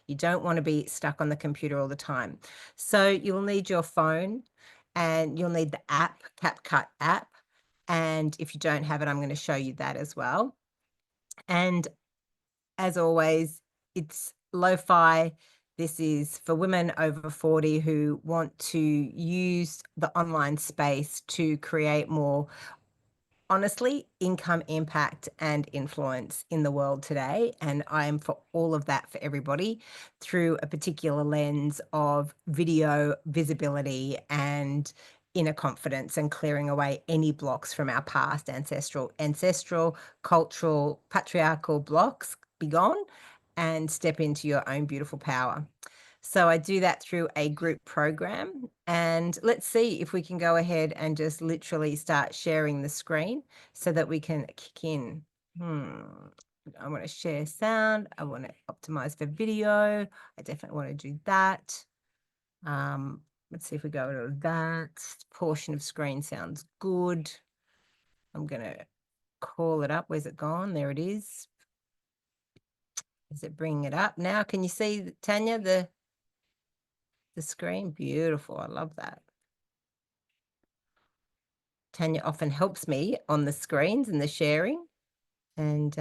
You don't want to be stuck on the computer all the time. So you'll need your phone and you'll need the app, CapCut app. And if you don't have it, I'm going to show you that as well. And as always, it's lo-fi. This is for women over 40 who want to use the online space to create more, honestly, income impact and influence in the world today. And I am for all of that for everybody through a particular lens of video visibility and inner confidence and clearing away any blocks from our past, ancestral, cultural, patriarchal blocks. Be gone and step into your own beautiful power. So I do that through a group program. And let's see if we can go ahead and just literally start sharing the screen so that we can kick in. I want to share sound. I want to optimize for video. I definitely want to do that. Let's see if we go to that. Portion of screen sounds good. I'm going to call it up. Where's it gone? There it is. Is it bringing it up now? Can you see, Tanya, the screen? Beautiful. I love that. Tanya often helps me on the screens and the sharing. And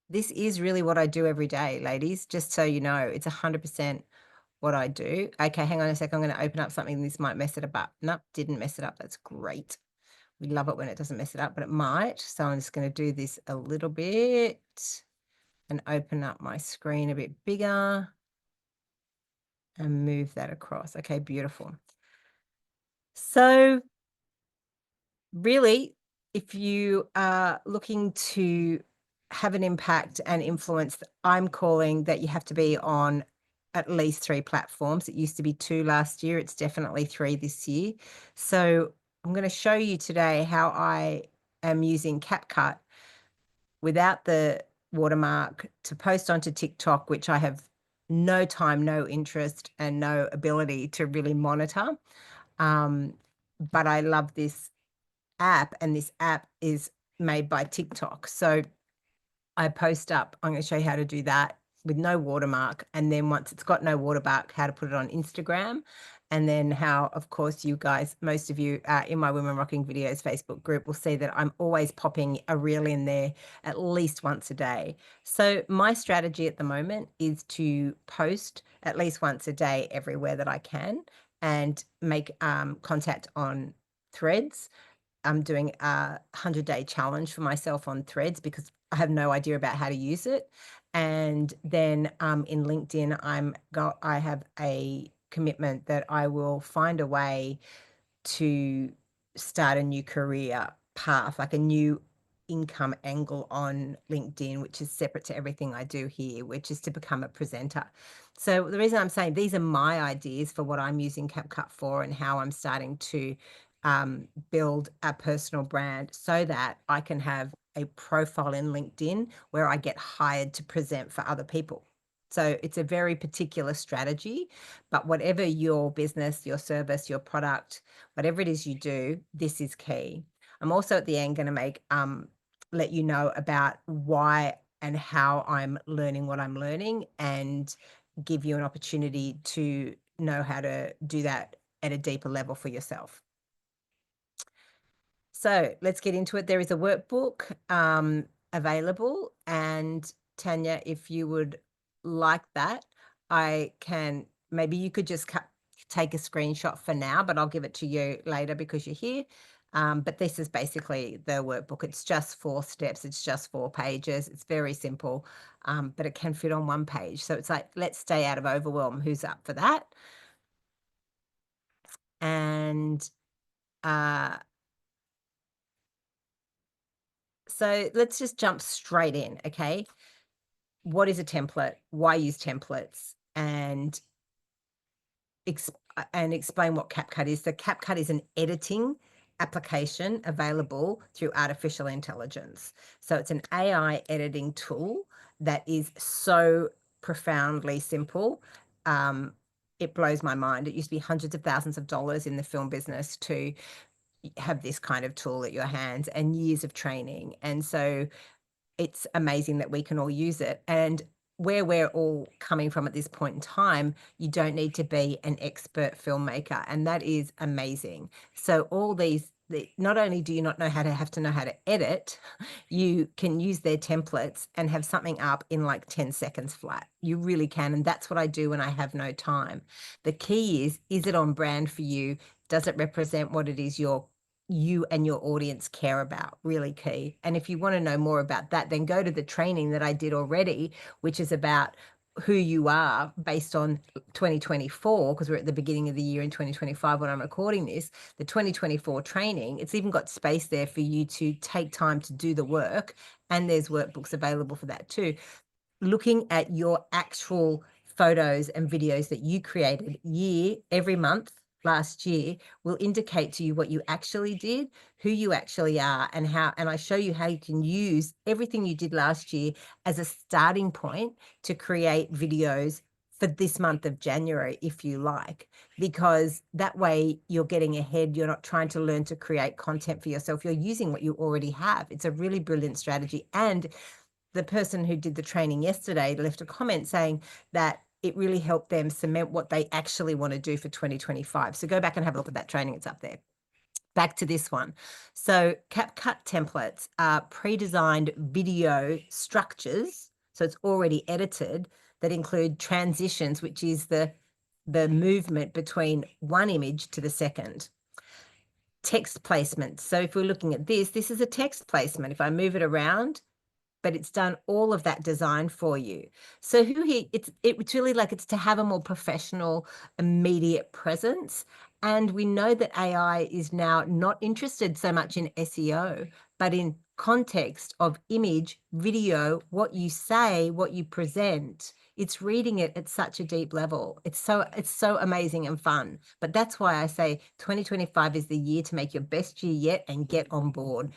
this is really what I do every day, ladies, just so you know. It's 100% what I do. Okay, hang on a sec. I'm going to open up something. This might mess it up. Nope, didn't mess it up. That's great. We love it when it doesn't mess it up, but it might. So I'm just going to do this a little bit and open up my screen a bit bigger and move that across. Okay, beautiful. So really, if you are looking to have an impact and influence, I'm calling that you have to be on at least 3 platforms. It used to be 2 last year. It's definitely 3 this year. So I'm going to show you today how I am using CapCut without the watermark to post onto TikTok, which I have no time, no interest, and no ability to really monitor. But I love this app, and this app is made by TikTok. So I post up, I'm going to show you how to do that with no watermark. And then once it's got no watermark, how to put it on Instagram. And then how, of course, you guys, most of you in my Women Rocking Videos Facebook group will see that I'm always popping a reel in there at least once a day. So my strategy at the moment is to post at least once a day everywhere that I can and make contact on Threads. I'm doing a 100-day challenge for myself on Threads because I have no idea about how to use it. And then in LinkedIn, I have a commitment that I will find a way to start a new career path, like a new income angle on LinkedIn, which is separate to everything I do here, which is to become a presenter. So the reason I'm saying these are my ideas for what I'm using CapCut for and how I'm starting to build a personal brand so that I can have a profile in LinkedIn where I get hired to present for other people. So it's a very particular strategy, but whatever your business, your service, your product, whatever it is you do, this is key. I'm also at the end going to let you know about why and how I'm learning what I'm learning and give you an opportunity to know how to do that at a deeper level for yourself. So let's get into it. There is a workbook available. And Tanya, if you would like that, maybe you could just take a screenshot for now, but I'll give it to you later because you're here. But this is basically the workbook. It's just 4 steps. It's just 4 pages. It's very simple, but it can fit on 1 page. So it's like, let's stay out of overwhelm. Who's up for that? And so let's just jump straight in, okay? What is a template? Why use templates? And explain what CapCut is. So CapCut is an editing application available through artificial intelligence. So it's an AI editing tool that is so profoundly simple. It blows my mind. It used to be hundreds of thousands of dollars in the film business to have this kind of tool at your hands and years of training. And so it's amazing that we can all use it. And where we're all coming from at this point in time, you don't need to be an expert filmmaker, and that is amazing. So all these, not only do you not know how to have to know how to edit, you can use their templates and have something up in like 10 seconds flat. You really can, and that's what I do when I have no time. The key is it on brand for you? Does it represent what it is you and your audience care about? Really key. And if you want to know more about that, then go to the training that I did already, which is about who you are based on 2024, because we're at the beginning of the year in 2025 when I'm recording this. The 2024 training, it's even got space there for you to take time to do the work, and there's workbooks available for that too. Looking at your actual photos and videos that you created every month last year will indicate to you what you actually did, who you actually are, and how, and I show you how you can use everything you did last year as a starting point to create videos for this month of January, if you like, because that way you're getting ahead. You're not trying to learn to create content for yourself. You're using what you already have. It's a really brilliant strategy. And the person who did the training yesterday left a comment saying that it really helped them cement what they actually want to do for 2025. So go back and have a look at that training. It's up there. Back to this one. So CapCut templates are pre-designed video structures. So it's already edited, that include transitions, which is the movement between one image to the second. Text placement. So if we're looking at this is a text placement. If I move it around, but it's done all of that design for you. So it's really like, it's to have a more professional, immediate presence. And we know that AI is now not interested so much in SEO, but in context of image, video, what you say, what you present. It's reading it at such a deep level. It's so amazing and fun. But that's why I say 2025 is the year to make your best year yet and get on board.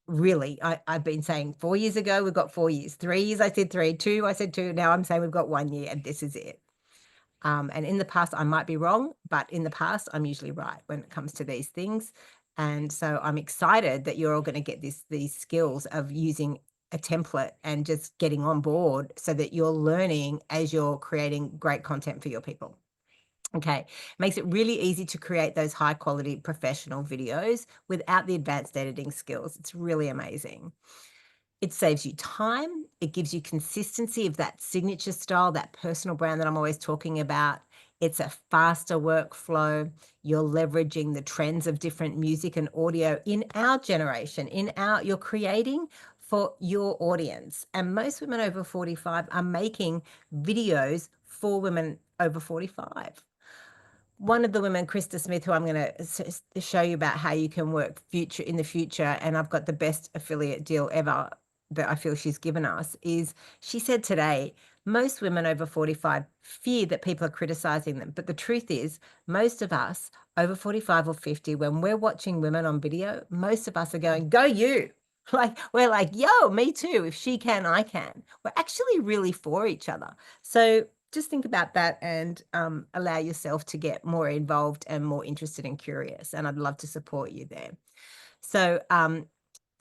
Really, I've been saying 4 years ago, we've got 4 years. 3 years, I said 3. 2, I said 2. Now I'm saying we've got 1 year, and this is it. And in the past, I might be wrong, but in the past, I'm usually right when it comes to these things. And so I'm excited that you're all going to get these skills of using a template and just getting on board so that you're learning as you're creating great content for your people. Okay, makes it really easy to create those high quality professional videos without the advanced editing skills. It's really amazing. It saves you time. It gives you consistency of that signature style, that personal brand that I'm always talking about. It's a faster workflow. You're leveraging the trends of different music and audio in our generation, you're creating for your audience. And most women over 45 are making videos for women over 45. One of the women, Krista Smith, who I'm going to show you about how you can work in the future, and I've got the best affiliate deal ever that I feel she's given us, is she said today, most women over 45 fear that people are criticizing them. But the truth is, most of us over 45 or 50, when we're watching women on video, most of us are going, go you. Like, we're like, yo, me too. If she can, I can. We're actually really for each other. So just think about that and allow yourself to get more involved and more interested and curious. And I'd love to support you there. So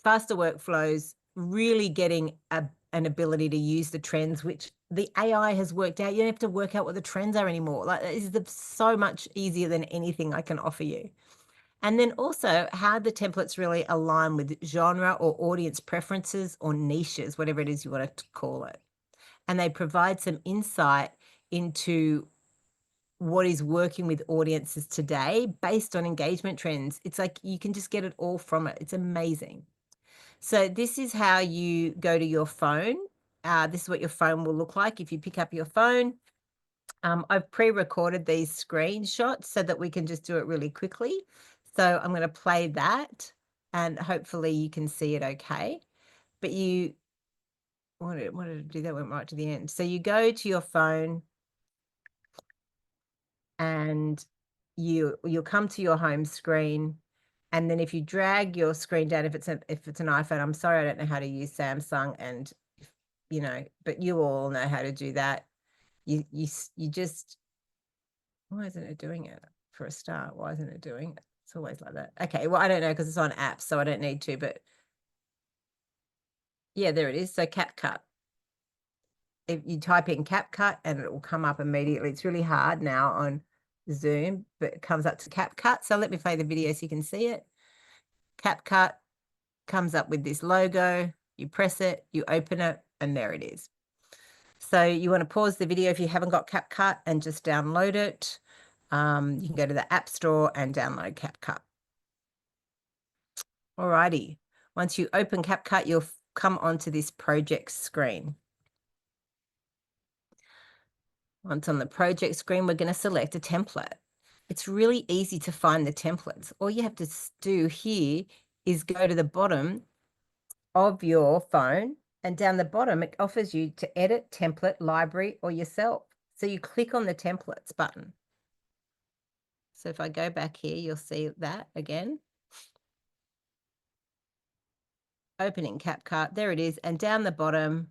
faster workflows, really getting an ability to use the trends, which the AI has worked out. You don't have to work out what the trends are anymore. Like, this is so much easier than anything I can offer you. And then also how the templates really align with genre or audience preferences or niches, whatever it is you want to call it. And they provide some insight into what is working with audiences today based on engagement trends. It's like you can just get it all from it. It's amazing. So this is how you go to your phone. This is what your phone will look like if you pick up your phone. I've pre-recorded these screenshots so that we can just do it really quickly. So I'm going to play that and hopefully you can see it okay. But you wanted to do that, went right to the end. So you go to your phone and you'll come to your home screen, and then if you drag your screen down, if it's an iPhone, I'm sorry, I don't know how to use Samsung, and but you all know how to do that. You just, why isn't it doing it for a start? Why isn't it doing it? It's always like that. Okay, well, I don't know because it's on apps, so I don't need to, but yeah, there it is. So CapCut. if you type in CapCut and it will come up immediately. It's really hard now on Zoom, but it comes up to CapCut. So let me play the video so you can see it. CapCut comes up with this logo. You press it, you open it, and there it is. So you want to pause the video if you haven't got CapCut and just download it. You can go to the App Store and download CapCut. Alrighty. Once you open CapCut, you'll come onto this project screen. Once on the project screen, we're going to select a template. It's really easy to find the templates. All you have to do here is go to the bottom of your phone, and down the bottom, it offers you to edit, template, library, or yourself. So you click on the templates button. So if I go back here, you'll see that again. Opening CapCut, there it is. And down the bottom,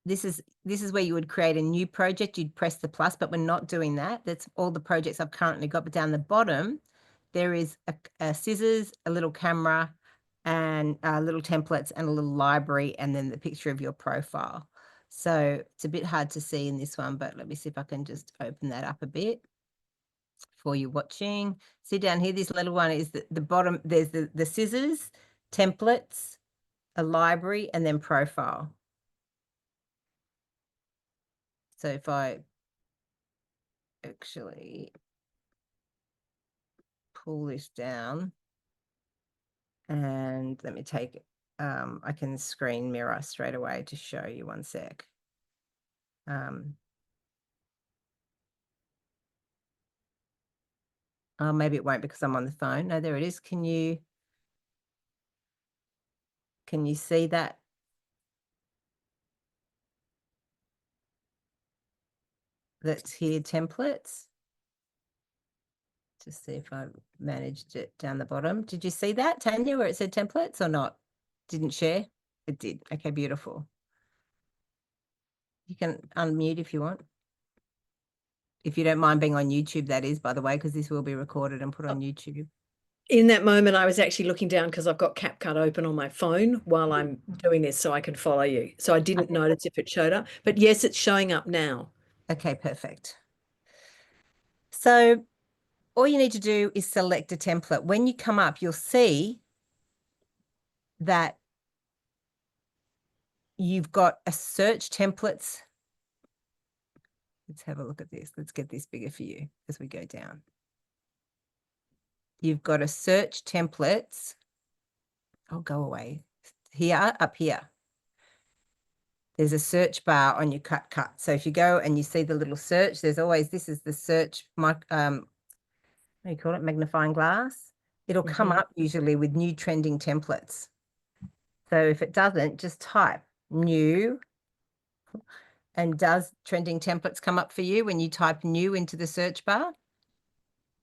this is where you would create a new project. You'd press the plus, but we're not doing that. That's all the projects I've currently got. But down the bottom, there is a scissors, a little camera, and little templates and a little library, and then the picture of your profile. So it's a bit hard to see in this one, but let me see if I can just open that up a bit for you watching. See down here, this little one is the bottom. There's the scissors, templates, a library, and then profile. So if I actually pull this down, and let me take it, I can screen mirror straight away to show you. One sec. Oh, maybe it won't because I'm on the phone. No, there it is. Can you see that? That's here, templates. Just see if I managed it down the bottom. Did you see that, Tanya, where it said templates or not? Didn't share? It did. Okay, beautiful. You can unmute if you want. If you don't mind being on YouTube, that is, by the way, because this will be recorded and put on YouTube. In that moment, I was actually looking down because I've got CapCut open on my phone while I'm doing this so I can follow you. So I didn't notice if it showed up. But yes, it's showing up now. Okay, perfect. So all you need to do is select a template. When you come up, you'll see that you've got a search templates. Let's have a look at this. Let's get this bigger for you as we go down. You've got a search templates. Oh, go away. Here, up here. There's a search bar on your CapCut. So if you go and you see the little search, there's always, this is the search, what do you call it, magnifying glass. It'll come up usually with new trending templates. So if it doesn't, just type new. And does trending templates come up for you when you type new into the search bar?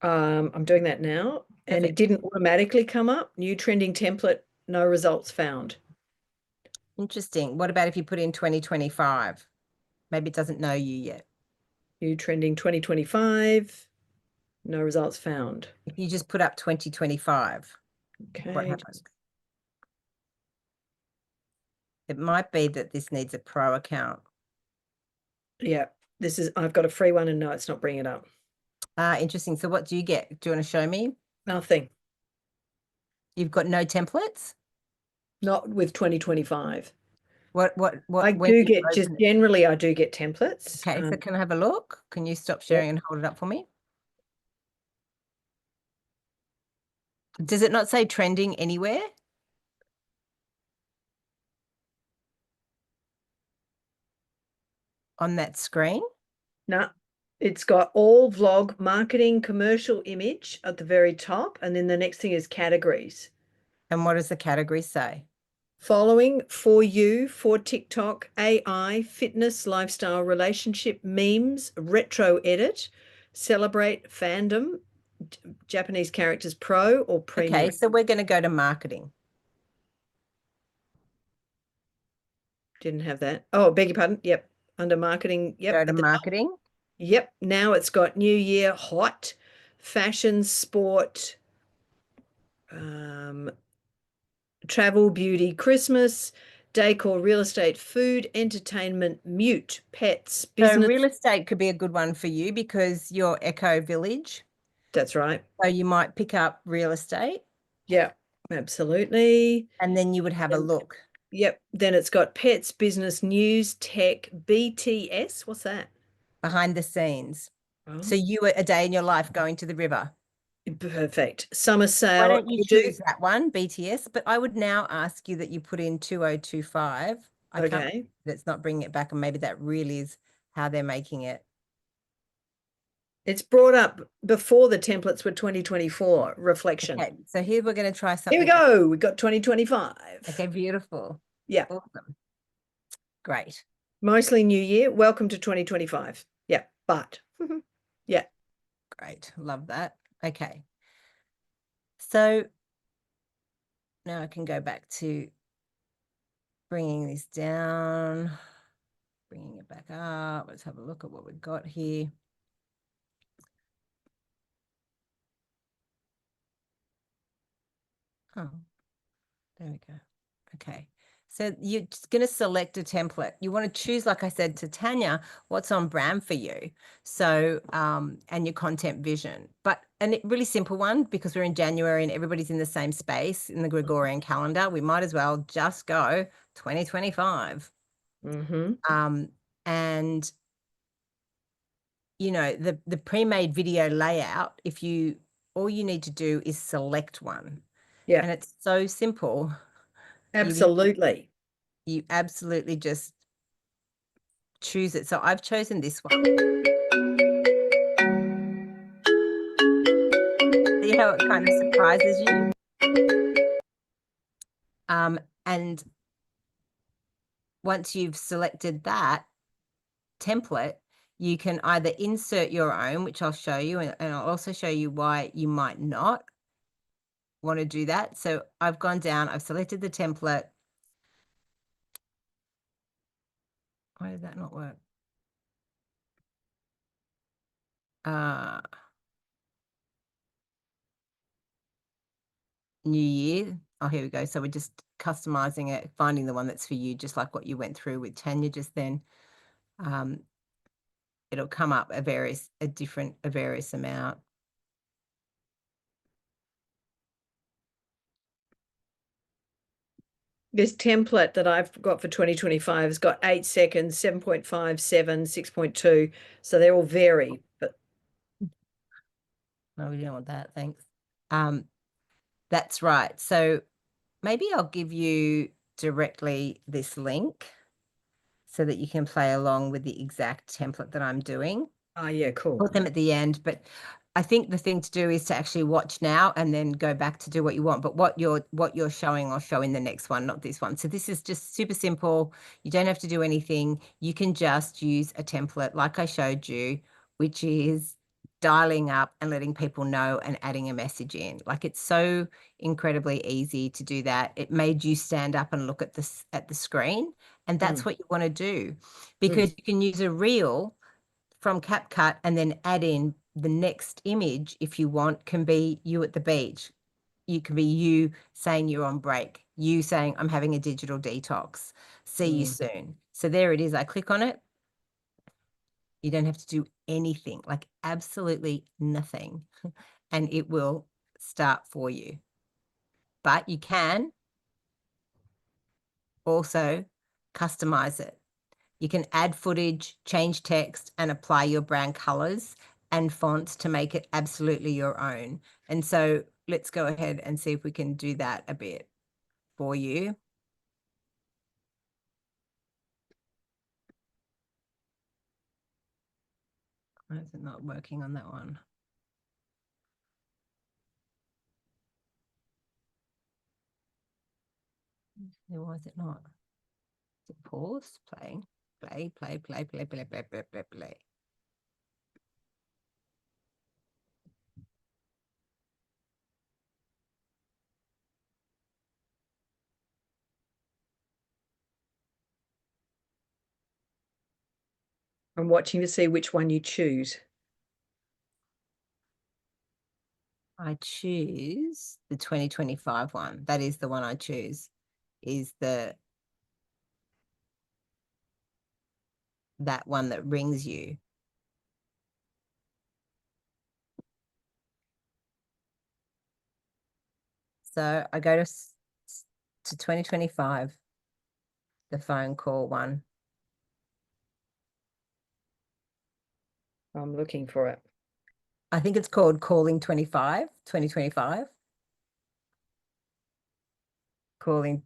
I'm doing that now. And it didn't automatically come up. New trending template, no results found. Interesting. What about if you put in 2025? Maybe it doesn't know you yet. New trending 2025, no results found. If you just put up 2025, what Okay. happens? It might be that this needs a pro account. Yeah, I've got a free one and no, it's not bringing it up. Interesting. So what do you get? Do you want to show me? Nothing. You've got no templates? Not with 2025. I Generally I do get templates. Okay, so can I have a look? Can you stop sharing and hold it up for me? Does it not say trending anywhere? On that screen? No, it's got all vlog, marketing, commercial image at the very top. And then the next thing is categories. And what does the category say? Following, for you, for TikTok, AI, fitness, lifestyle, relationship, memes, retro edit, celebrate, fandom, Japanese characters pro or premium. Okay, so we're going to go to marketing. Didn't have that. Oh, beg your pardon. Yep. Under marketing. Yep. Go to marketing. Yep. Now it's got New Year, hot, fashion, sport, travel, beauty, Christmas, decor, real estate, food, entertainment, mute, pets, So business. real estate could be a good one for you because you're eco village. That's right. So you might pick up real estate Yeah, absolutely. and then you would have a And look yep. Then it's got pets, business, news, tech, BTS. What's that? behind the scenes. So Oh, you were a day in your life going to the river. perfect. Summer Why sale. don't you You do? choose that one, BTS? But I would now ask you that you put in 2025. I can't, Okay. that's not bringing it back, and maybe that really is how they're making it. It's brought up before the templates were 2024 reflection. Okay, so here we're going to try Here we something else. go. We got 2025. Okay, beautiful. Yeah. Awesome. Great. Mostly new year. Welcome to 2025. Yeah. But yeah. Great. Love that. Okay. So now I can go back to bringing this down, bringing it back up. Let's have a look at what we've got here. Oh, there we go. Okay. So you're just going to select a template. You want to choose, like I said to Tanya, what's on brand for you. So, and your content vision. And a really simple one, because we're in January and everybody's in the same space in the Gregorian calendar, we might as well just go 2025. Mm-hmm. And you know, the pre-made video layout, all you need to do is select one. Yeah. And it's so simple. Absolutely. You absolutely just choose it. So I've chosen this one. See how it kind of surprises you? And once you've selected that template, you can either insert your own, which I'll show you, and I'll also show you why you might not want to do that. So I've gone down, I've selected the template. Why did that not work? New year. Oh, here we go. So we're just customizing it, finding the one that's for you, just like what you went through with Tanya just then. It'll come up a various amount. This template that I've got for 2025 has got 8 seconds, 7.5, 7, 6.2. So they all vary. But No, we don't want that. Thanks. That's right. So maybe I'll give you directly this link so that you can play along with the exact template that I'm doing. oh yeah, cool. Put them at the end, but I think the thing to do is to actually watch now and then go back to do what you want. But what you're showing, I'll show in the next one, not this one. So this is just super simple. You don't have to do anything. You can just use a template like I showed you, which is dialing up and letting people know and adding a message in. Like, it's so incredibly easy to do that. It made you stand up and look at the screen, and that's what you want to do, because you can use a reel from CapCut and then add in the next image, if you want, can be you at the beach. You can be you saying you're on break, you saying I'm having a digital detox, see you soon. So there it is. I click on it. You don't have to do anything, like absolutely nothing, and it will start for you. But you can also customize it. You can add footage, change text, and apply your brand colors and fonts to make it absolutely your own. And so let's go ahead and see if we can do that a bit for you. Why is it not working on that one? Why is it not? Is it pause? Playing. Play, play, play, play, play, play, play, play, play. I'm watching to see which one you choose. I choose the 2025 one. That is the one I choose, is the that one that rings you. So I go to 2025, the phone call one. I'm looking for it. I think it's called Calling 2025. Calling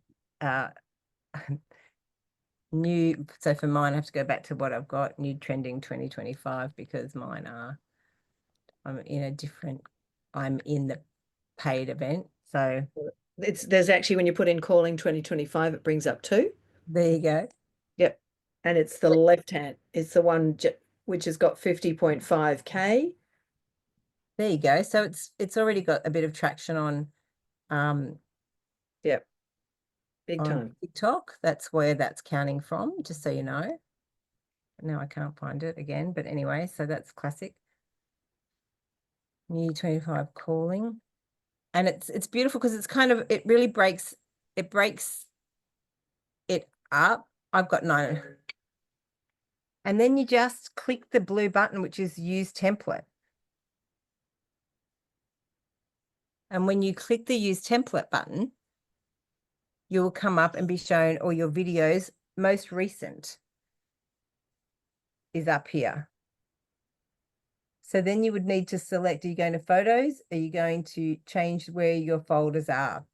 new. So for mine, I have to go back to what I've got, new trending 2025, because mine are, I'm in the paid event. So There's actually, when you put in calling 2025, it brings up two. there you go. Yep. And it's the left hand. It's the one which has got 50.5K. There you go. So it's already got a bit of traction Yep. Big on time. TikTok. That's where that's counting from, just so you know. Now I can't find it again, but anyway, so that's classic. New 25 calling. And it's beautiful because it's kind of, it really breaks it up. I've got 9. And then you just click the blue button, which is use template. And when you click the use template button, you'll come up and be shown all your videos. Most recent is up here. So then you would need to select, are you going to photos? Are you going to change where your folders are?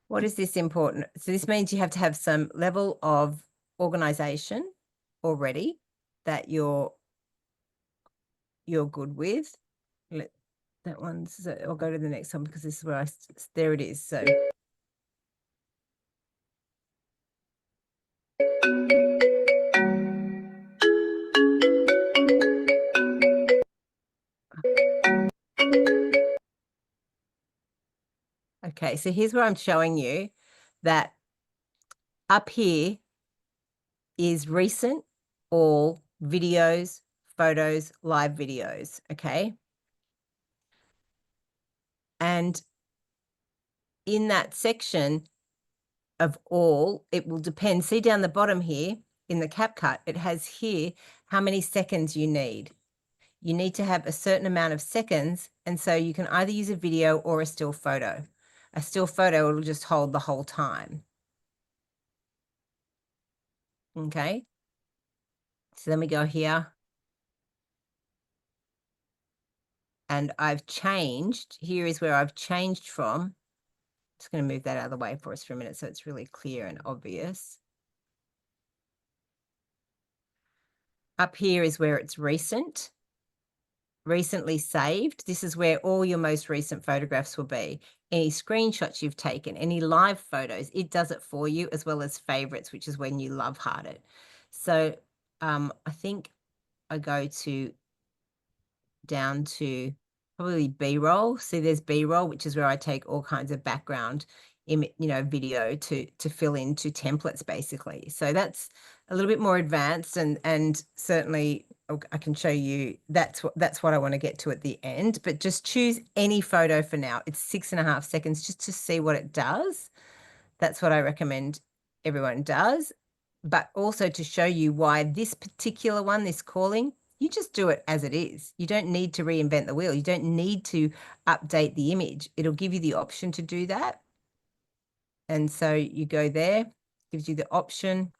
What is this important? So this means you have to have some level of organization already that you're good with. That one's, so I'll go to the next one because this is where there it is. So okay, so here's where I'm showing you that up here is recent, all videos, photos, live videos, okay? And in that section of all, it will depend. See down the bottom here in the CapCut, it has here how many seconds you need. You need to have a certain amount of seconds, and so you can either use a video or a still photo. A still photo will just hold the whole time. Okay. So then we go here. And I've changed, here is where I've changed from. Just going to move that out of the way for us for a minute so it's really clear and obvious. Up here is where it's recent, recently saved. This is where all your most recent photographs will be. Any screenshots you've taken, any live photos, it does it for you, as well as favorites, which is when you love heart it. So I think I go down to probably B-roll. See, there's B-roll, which is where I take all kinds of background, video to fill into templates, basically. So that's a little bit more advanced, and certainly I can show you that's what I want to get to at the end. But just choose any photo for now. It's 6.5 seconds just to see what it does. That's what I recommend everyone does. But also to show you why this particular one, this calling, you just do it as it is. You don't need to reinvent the wheel. You don't need to update the image. It'll give you the option to do that. And so you go there, gives you the option.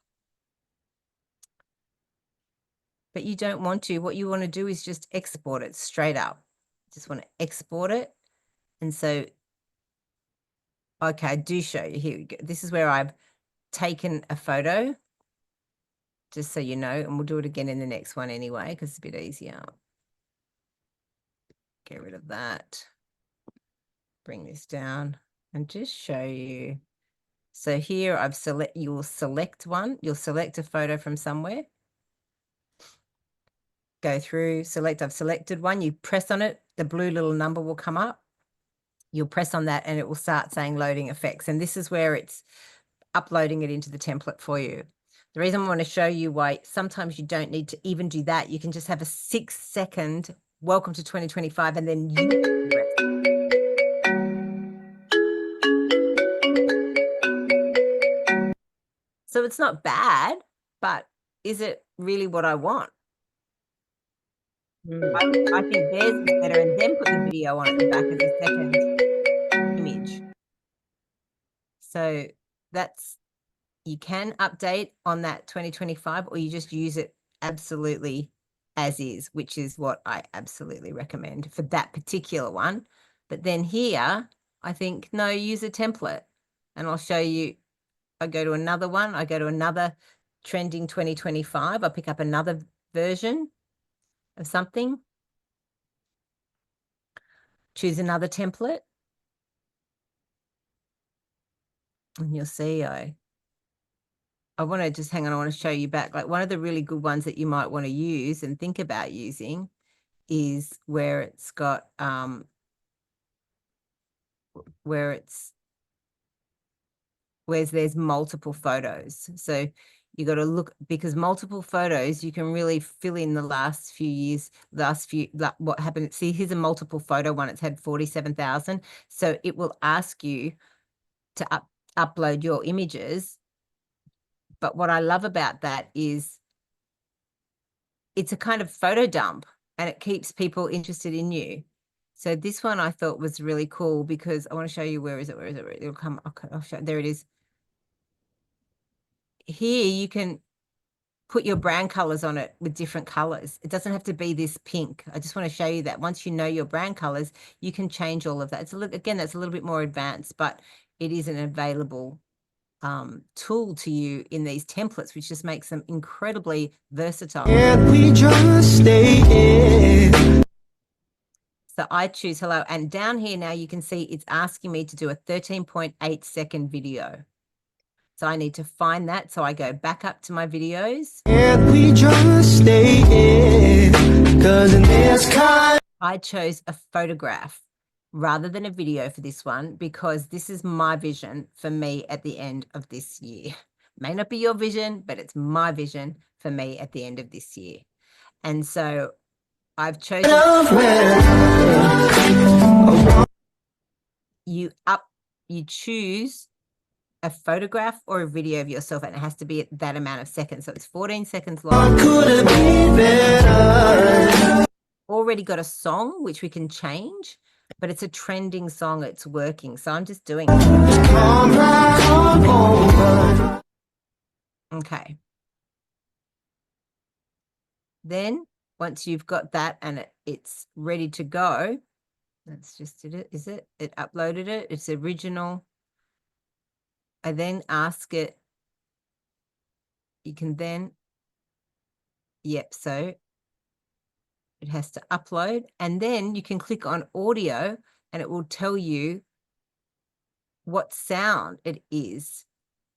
But you don't want to. What you want to do is just export it straight up. Just want to export it. And so, okay, I do show you. Here we go. This is where I've taken a photo, just so you know, and we'll do it again in the next one anyway, because it's a bit easier. Get rid of that. Bring this down and just show you. So here you'll select one. You'll select a photo from somewhere. Go through, select, I've selected one. You press on it, the blue little number will come up. You'll press on that and it will start saying loading effects. And this is where it's uploading it into the template for you. The reason I want to show you why sometimes you don't need to even do that. You can just have a 6-second welcome to 2025 and then you so it's not bad, but is it really what I want? Mm. I think theirs is better, and then put the video on at the back as a second image. So that's, you can update on that 2025, or you just use it absolutely as is, which is what I absolutely recommend for that particular one. But then here, I think, no, use a template. And I'll show you, I go to another one, I go to another trending 2025, I'll pick up another version of something, choose another template, and you'll see I want to just hang on. I want to show you back. Like, one of the really good ones that you might want to use and think about using is where it's got, where there's multiple photos. So you got to look, because multiple photos, you can really fill in the last few years, what happened. See, here's a multiple photo one. It's had 47,000. So it will ask you to upload your images. But what I love about that is it's a kind of photo dump, and it keeps people interested in you. So this one I thought was really cool, because I want to show you, where is it? It'll come, I'll show, there it is. Here you can put your brand colors on it with different colors. It doesn't have to be this pink. I just want to show you that once you know your brand colors, you can change all of that. It's a little, again, that's a little bit more advanced, but it is an available tool to you in these templates, which just makes them incredibly versatile. Can't we just stay in? So I choose hello, and down here now you can see it's asking me to do a 13.8-second video. So I need to find that. So I go back up to my videos. Can't we just stay in? 'Cause in this kind, I chose a photograph rather than a video for this one, because this is my vision for me at the end of this year. May not be your vision, but it's my vision for me at the end of this year. And so I've chosen, you choose a photograph or a video of yourself, and it has to be at that amount of seconds. So it's 14 seconds long. Already got a song, which we can change, but it's a trending song. It's working. So I'm just doing it. Okay. Then once you've got that and it's ready to go, that's just it. Is it? It uploaded it. It's original. I then ask it, you can then, yep, so it has to upload, and then you can click on audio and it will tell you what sound it is.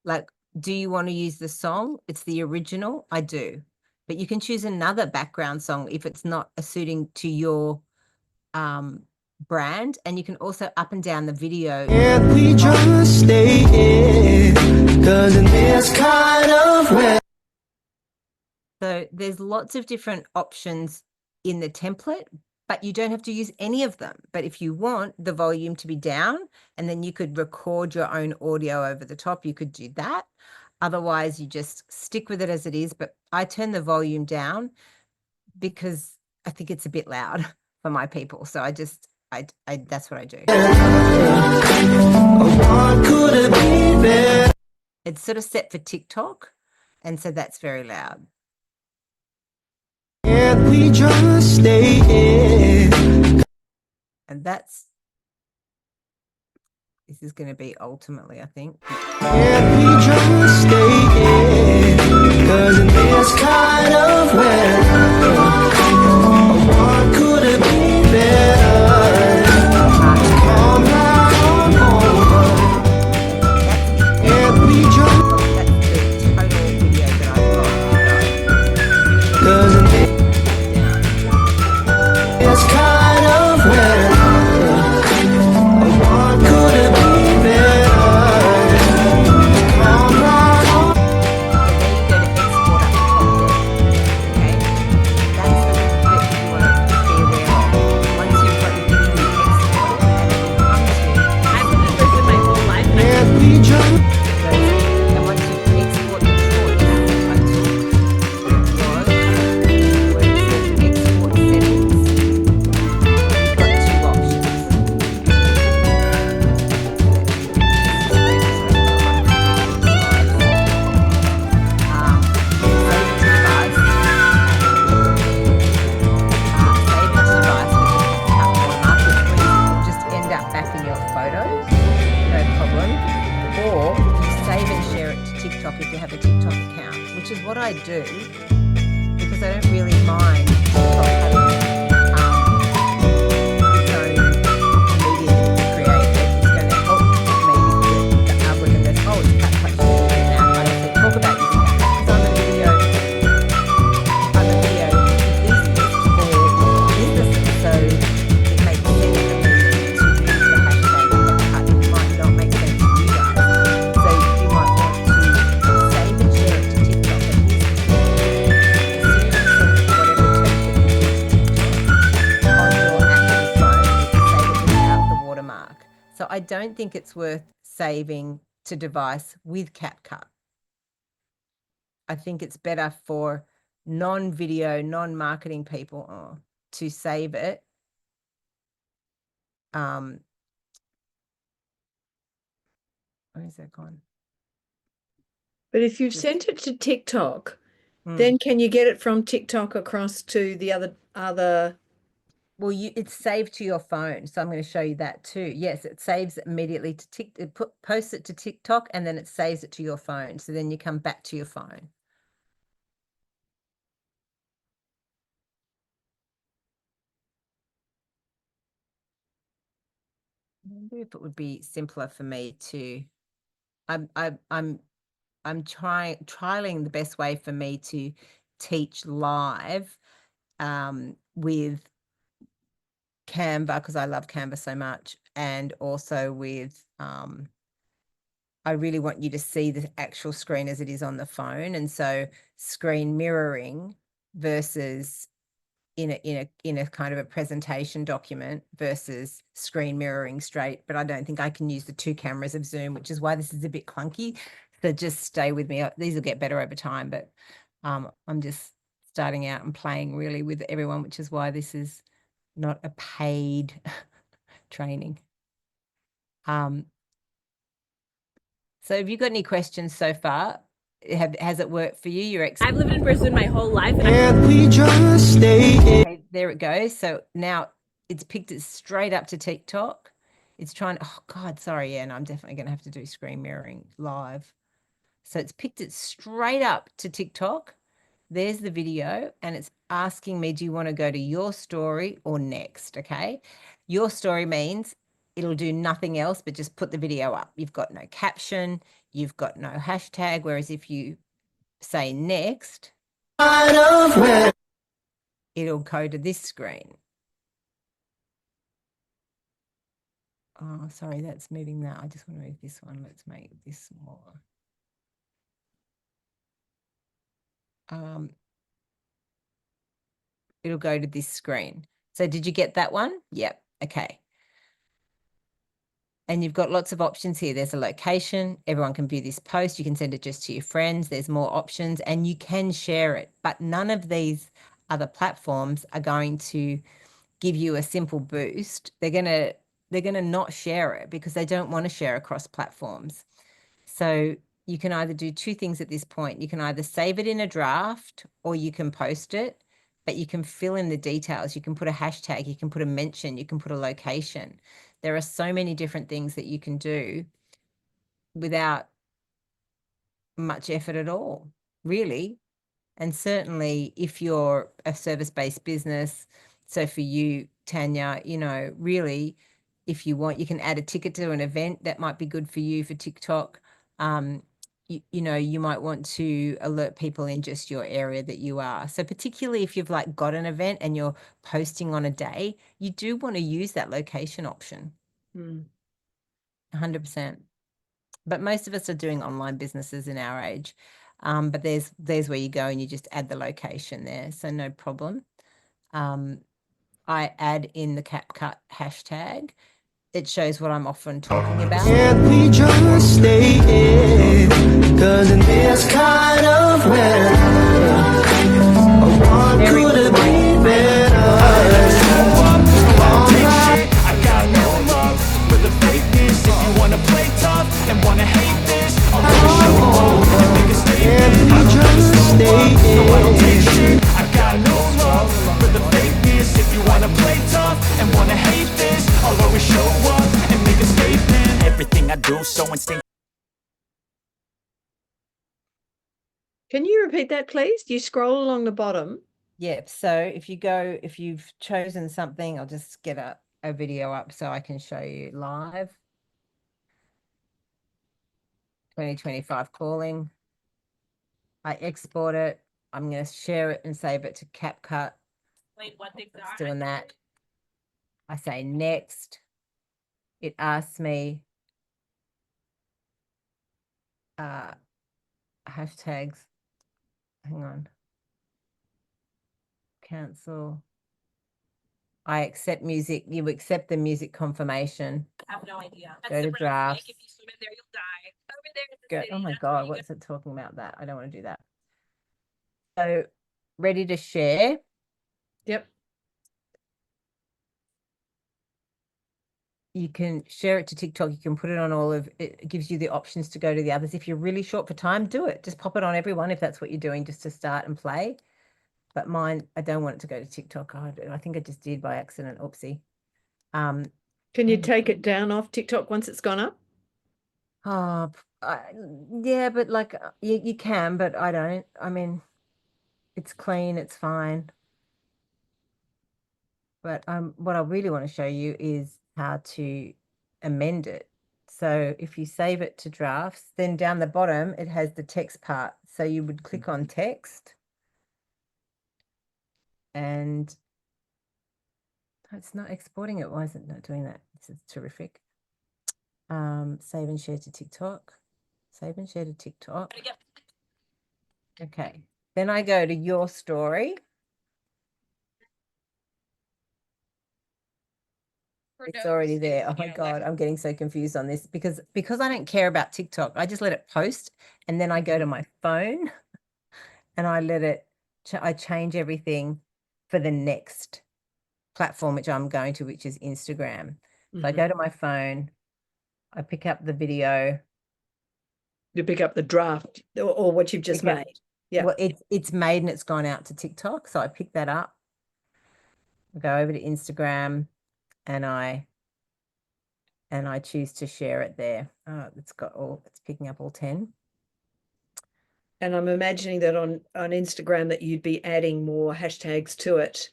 Like, do you want to use the song? It's the original. I do, but you can choose another background song if it's not suiting to your brand, and you can also up and down the video. Can't we just stay in? 'Cause in this kind of way. So there's lots of different options in the template, but you don't have to use any of them. But if you want the volume to be down, and then you could record your own audio over the top, you could do that. Otherwise, you just stick with it as it is. But I turn the volume down because I think it's a bit loud for my people. So I that's what I do. It's sort of set for TikTok, and so that's very loud. Can't we just stay in? And this is going to be ultimately, I think. Can't we just stay in? 'Cause in this kind of weather, what could it be better? Come right on over. Can't we just? That's the total video that I've got. 'Cause in this kind of weather, what could it be better? Come right on. to do, because I don't really mind TikTok having its own media that you create. It's going to help me because the algorithm goes, oh, it's CapCut, you should be using that. I also talk about using CapCut because I'm a video enthusiast for businesses, so it makes sense for me to use the hashtag CapCut. It might not make sense to you guys. So you might want to save and share it to TikTok. But here's the thing. As soon as you send whatever text that you do to TikTok on your actual phone, you can save it without the watermark. So I don't think it's worth saving to device with CapCut. I think it's better for non-video, non-marketing people to save it. Where is that gone? But if you've sent it to TikTok, Mm. then can you get it from TikTok across to the other? Well, it's saved to your phone, so I'm going to show you that too. Yes, it saves it immediately to posts it to TikTok, and then it saves it to your phone. So then you come back to your phone. I wonder if it would be simpler for me to. I'm trialing the best way for me to teach live with Canva, because I love Canva so much, and also with I really want you to see the actual screen as it is on the phone, and so screen mirroring versus in a kind of a presentation document versus screen mirroring straight. But I don't think I can use the two cameras of Zoom, which is why this is a bit clunky. So just stay with me. These will get better over time, but I'm just starting out and playing really with everyone, which is why this is not a paid training. So have you got any questions so far? Has it worked for you? I've lived in Brisbane my whole life. And we just stay in. Okay, there it goes. So now it's picked it straight up to TikTok. It's trying to, oh God, sorry. Yeah, and I'm definitely going to have to do screen mirroring live. So it's picked it straight up to TikTok. There's the video, and it's asking me, do you want to go to your story or next? Okay. Your story means it'll do nothing else but just put the video up. You've got no caption, you've got no hashtag. Whereas if you say next, it'll go to this screen. Oh, sorry, that's moving that. I just want to move this one. Let's make this smaller. It'll go to this screen. So did you get that one? Yep. Okay. And you've got lots of options here. There's a location. Everyone can view this post. You can send it just to your friends. There's more options, and you can share it. But none of these other platforms are going to give you a simple boost. They're gonna not share it because they don't want to share across platforms. So you can either do two things at this point. You can either save it in a draft or you can post it, but you can fill in the details. You can put a hashtag, you can put a mention, you can put a location. There are so many different things that you can do without much effort at all, really. And certainly if you're a service-based business, so for you, Tanya, really, if you want, you can add a ticket to an event that might be good for you for TikTok. You might want to alert people in just your area that you are. So particularly if you've got an event and you're posting on a day, you do want to use that location option. 100%. But most of us are doing online businesses in our age. But there's where you go and you just add the location there. So no problem. I add in the CapCut hashtag. It shows what I'm often talking about. And we just stay in, 'cause in this kind of weather, one could be better. I got no love for the fakeness. If you wanna play tough and wanna hate this, I'll always show up and make a statement. I don't understand, no, I don't take shit. I got no love for the fakeness. If you wanna play tough and wanna hate this, I'll always show up and make a statement. Everything I do so instinctive. Can you repeat that, please? You scroll along the bottom. Yep. So if you've chosen something, I'll just get a video up so I can show you live. 2025 calling. I export it. I'm going to share it and save it to CapCut. Wait, what things It's are? doing that. I say next. It asks me hashtags. Hang on. Cancel. I accept music. You accept the music confirmation. I have no idea. Go to the red drafts. snake. If you swim in there, you'll die. Over there is the Go, city. oh my That's where God, you what's it talking about that? I don't want to do that. So ready to share. Yep. You can share it to TikTok. You can put it on all of it. Gives you the options to go to the others. If you're really short for time, do it. Just pop it on everyone if that's what you're doing, just to start and play. But mine, I don't want it to go to TikTok. I think I just did by accident. Oopsie. Can you take it down off TikTok once it's gone up? Oh, yeah, but like you can, but I don't. I mean, it's clean, it's fine. But what I really want to show you is how to amend it. So if you save it to drafts, then down the bottom it has the text part. So you would click on text, and it's not exporting it. Why is it not doing that? This is terrific. Save and share to TikTok. Save and share to TikTok. Okay. Then I go to your story. It's already there. Oh my God, I'm getting so confused on this because I don't care about TikTok. I just let it post, and then I go to my phone and I let it, I change everything for the next platform, which I'm going to, which is Instagram. So I go to my phone, I pick up the video. You pick up the draft or what you've just made. Yeah. Well, it's made and it's gone out to TikTok. So I pick that up, I go over to Instagram, and I choose to share it there. It's picking up all 10. And I'm imagining that on Instagram that you'd be adding more hashtags to it.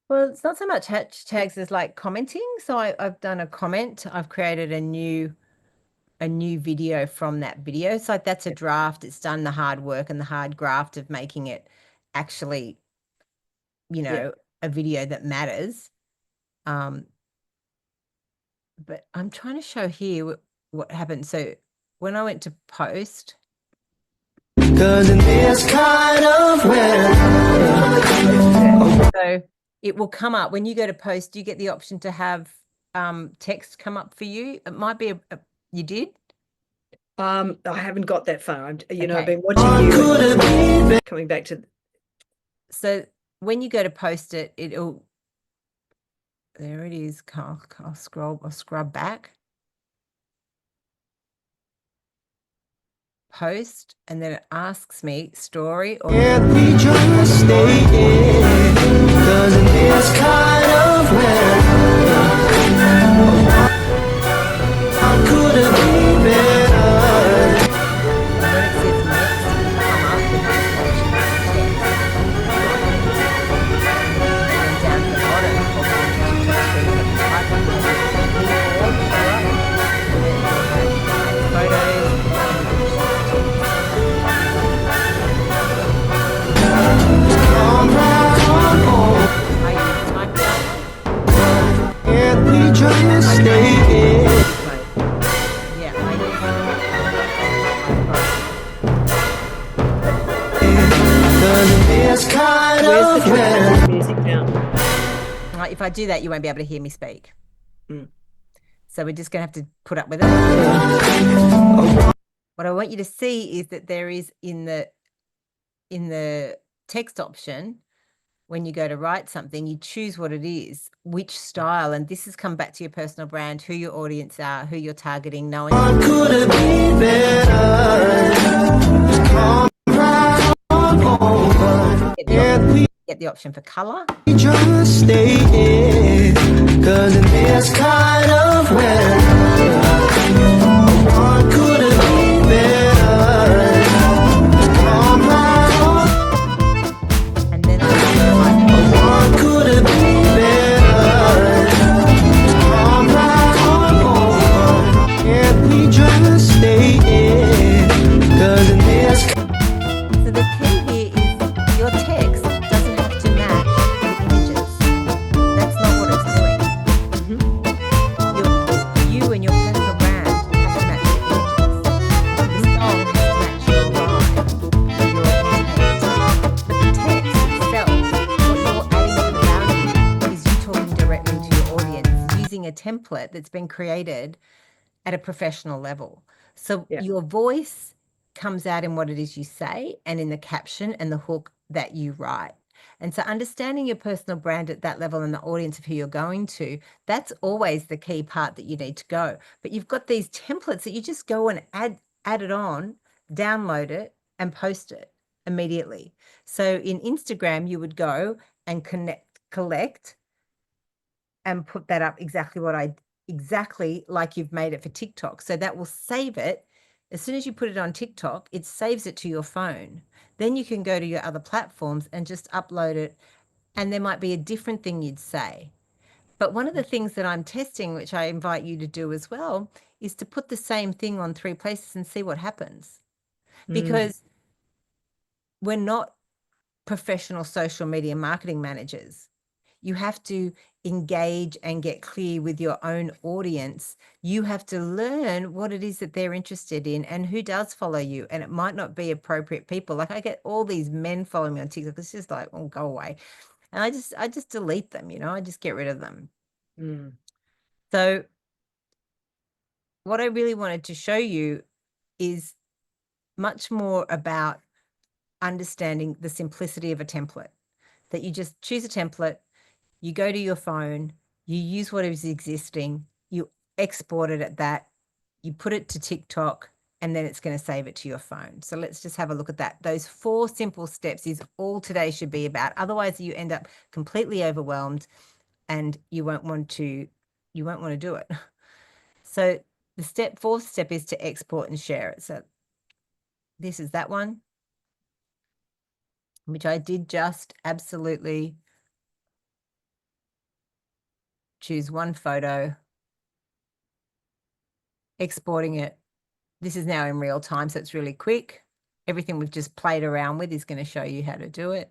Well, it's not so much hashtags as like commenting. So I've done a comment. I've created a new video from that video. So that's a draft. It's done the hard work and the hard graft of making it actually, a video that matters. But I'm trying to show here what happened. So when I went to post, Cause in this kind of weather. So it will come up when you go to post. You get the option to have text come up for you. It might be you did. I haven't got that far. I've been Okay. watching you coming back to. So when you go to post it, there it is. I'll scrub back. Post, and then it asks me story or Can't we just stay in? Cause in this kind of weather, how could it be better? when it says next, it will come up with this option of text. And then down at the bottom, of the TikTok screen, you can type in the keyboard, show up, and then you'll have photos. Can't we just stay in? Yeah, Cause in this kind Where's of the weather. music down? Right, if I do that, you won't be able to hear me speak. Mm. So we're just going to have to put up with it. What I want you to see is that there is in the text option, when you go to write something, you choose what it is, which style, and this has come back to your personal brand, who your audience are, who you're targeting, knowing. Could it be better? Come right on over. Can't we Get the option for color. just stay in? Cause in this kind of weather, what could it be better? Come right template that's been created at a professional level. So Yeah. your voice comes out in what it is you say and in the caption and the hook that you write. And so understanding your personal brand at that level and the audience of who you're going to, that's always the key part that you need to go. But you've got these templates that you just go and add it on, download it, and post it immediately. So in Instagram, you would go and collect and put that up exactly like you've made it for TikTok. So that will save it. As soon as you put it on TikTok, it saves it to your phone. Then you can go to your other platforms and just upload it, and there might be a different thing you'd say. But one of the things that I'm testing, which I invite you to do as well, is to put the same thing on 3 places and see what happens. Because we're not professional social media marketing managers. You have to engage and get clear with your own audience. You have to learn what it is that they're interested in and who does follow you. And it might not be appropriate people. Like I get all these men following me on TikTok. It's just like, oh, go away. And I just delete them, I just get rid of them. So what I really wanted to show you is much more about understanding the simplicity of a template, that you just choose a template, you go to your phone, you use what is existing, you export it at that, you put it to TikTok, and then it's going to save it to your phone. So let's just have a look at that. Those 4 simple steps is all today should be about. Otherwise, you end up completely overwhelmed and you won't want to do it. So the 4th step is to export and share it. So this is that one, which I did just absolutely choose one photo, exporting it. This is now in real time, so it's really quick. Everything we've just played around with is going to show you how to do it.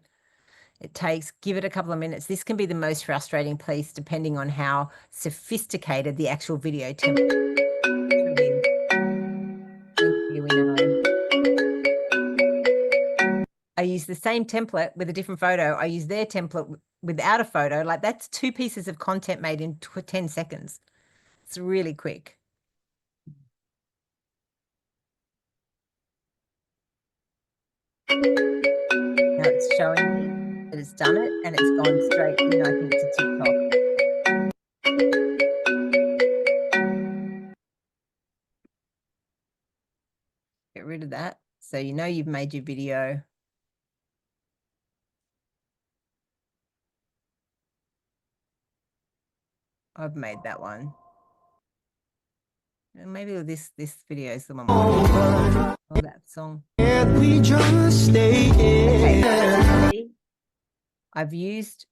Give it a couple of minutes. This can be the most frustrating piece depending on how sophisticated the actual video template is. Thank you, we know. I use the same template with a different photo. I use their template without a photo. Like that's 2 pieces of content made in 10 seconds. It's really quick. Now it's showing me that it's done it and it's gone straight in, I think, to TikTok. Get rid of that. So you've made your video. I've made that one. And maybe this video is the one. Oh, that song. Can't we just stay in? Okay. I've used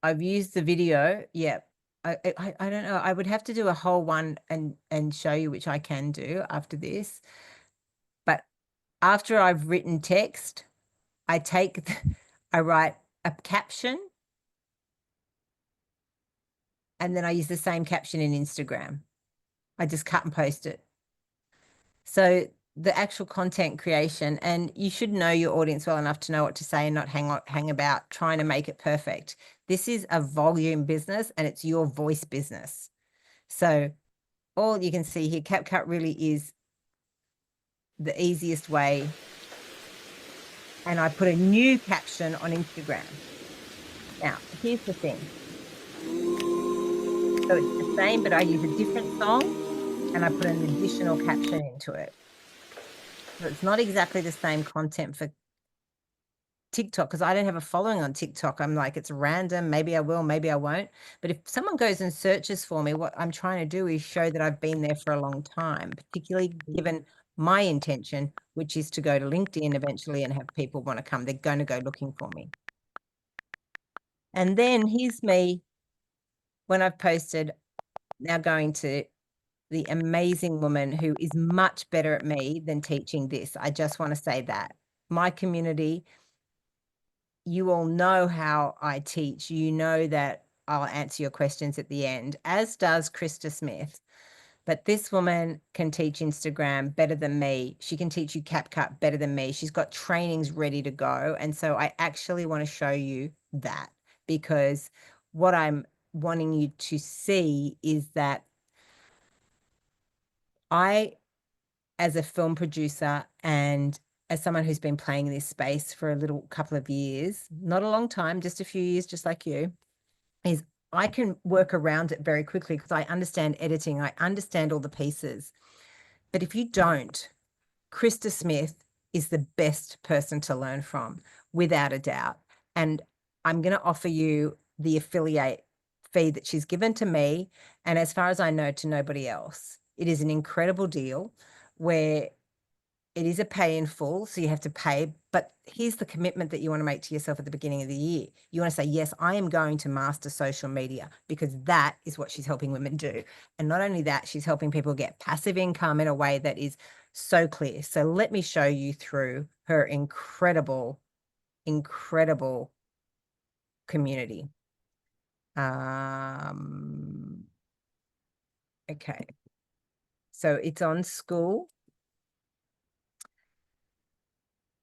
the video. Yeah. I don't know. I would have to do a whole one and show you, which I can do after this. But after I've written text, I write a caption, and then I use the same caption in Instagram. I just cut and paste it. So the actual content creation, and you should know your audience well enough to know what to say and not hang about trying to make it perfect. This is a volume business and it's your voice business. So all you can see here, CapCut really is the easiest way. And I put a new caption on Instagram. Now, here's the thing. So it's the same, but I use a different song and I put an additional caption into it. So it's not exactly the same content for TikTok because I don't have a following on TikTok. I'm like, it's random. Maybe I will, maybe I won't. But if someone goes and searches for me, what I'm trying to do is show that I've been there for a long time, particularly given my intention, which is to go to LinkedIn eventually and have people want to come. They're going to go looking for me. And then here's me when I've posted, now going to the amazing woman who is much better at me than teaching this. I just want to say that. My community, you all know how I teach. You know that I'll answer your questions at the end, as does Krista Smith. But this woman can teach Instagram better than me. She can teach you CapCut better than me. She's got trainings ready to go. And so I actually want to show you that, because what I'm wanting you to see is that I, as a film producer and as someone who's been playing in this space for a little couple of years, not a long time, just a few years, just like you, is I can work around it very quickly because I understand editing. I understand all the pieces. But if you don't, Krista Smith is the best person to learn from, without a doubt. And I'm going to offer you the affiliate fee that she's given to me, and as far as I know, to nobody else. It is an incredible deal where it is a pay in full, so you have to pay. But here's the commitment that you want to make to yourself at the beginning of the year. You want to say, yes, I am going to master social media, because that is what she's helping women do. And not only that, she's helping people get passive income in a way that is so clear. So let me show you through her incredible, incredible community. Okay. So it's on school.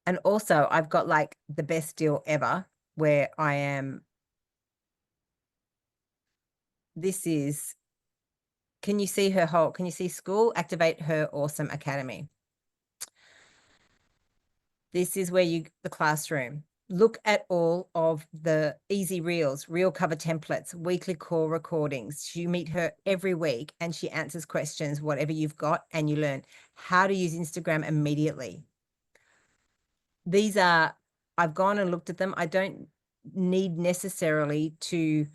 And also I've got like the best deal ever where I am. This is, can you see her whole, can you see school? Activate her awesome academy. This is where the classroom. Look at all of the easy reels, reel cover templates, weekly call recordings. You meet her every week and she answers questions, whatever you've got, and you learn how to use Instagram immediately. These are, I've gone and looked at them. I don't need necessarily to,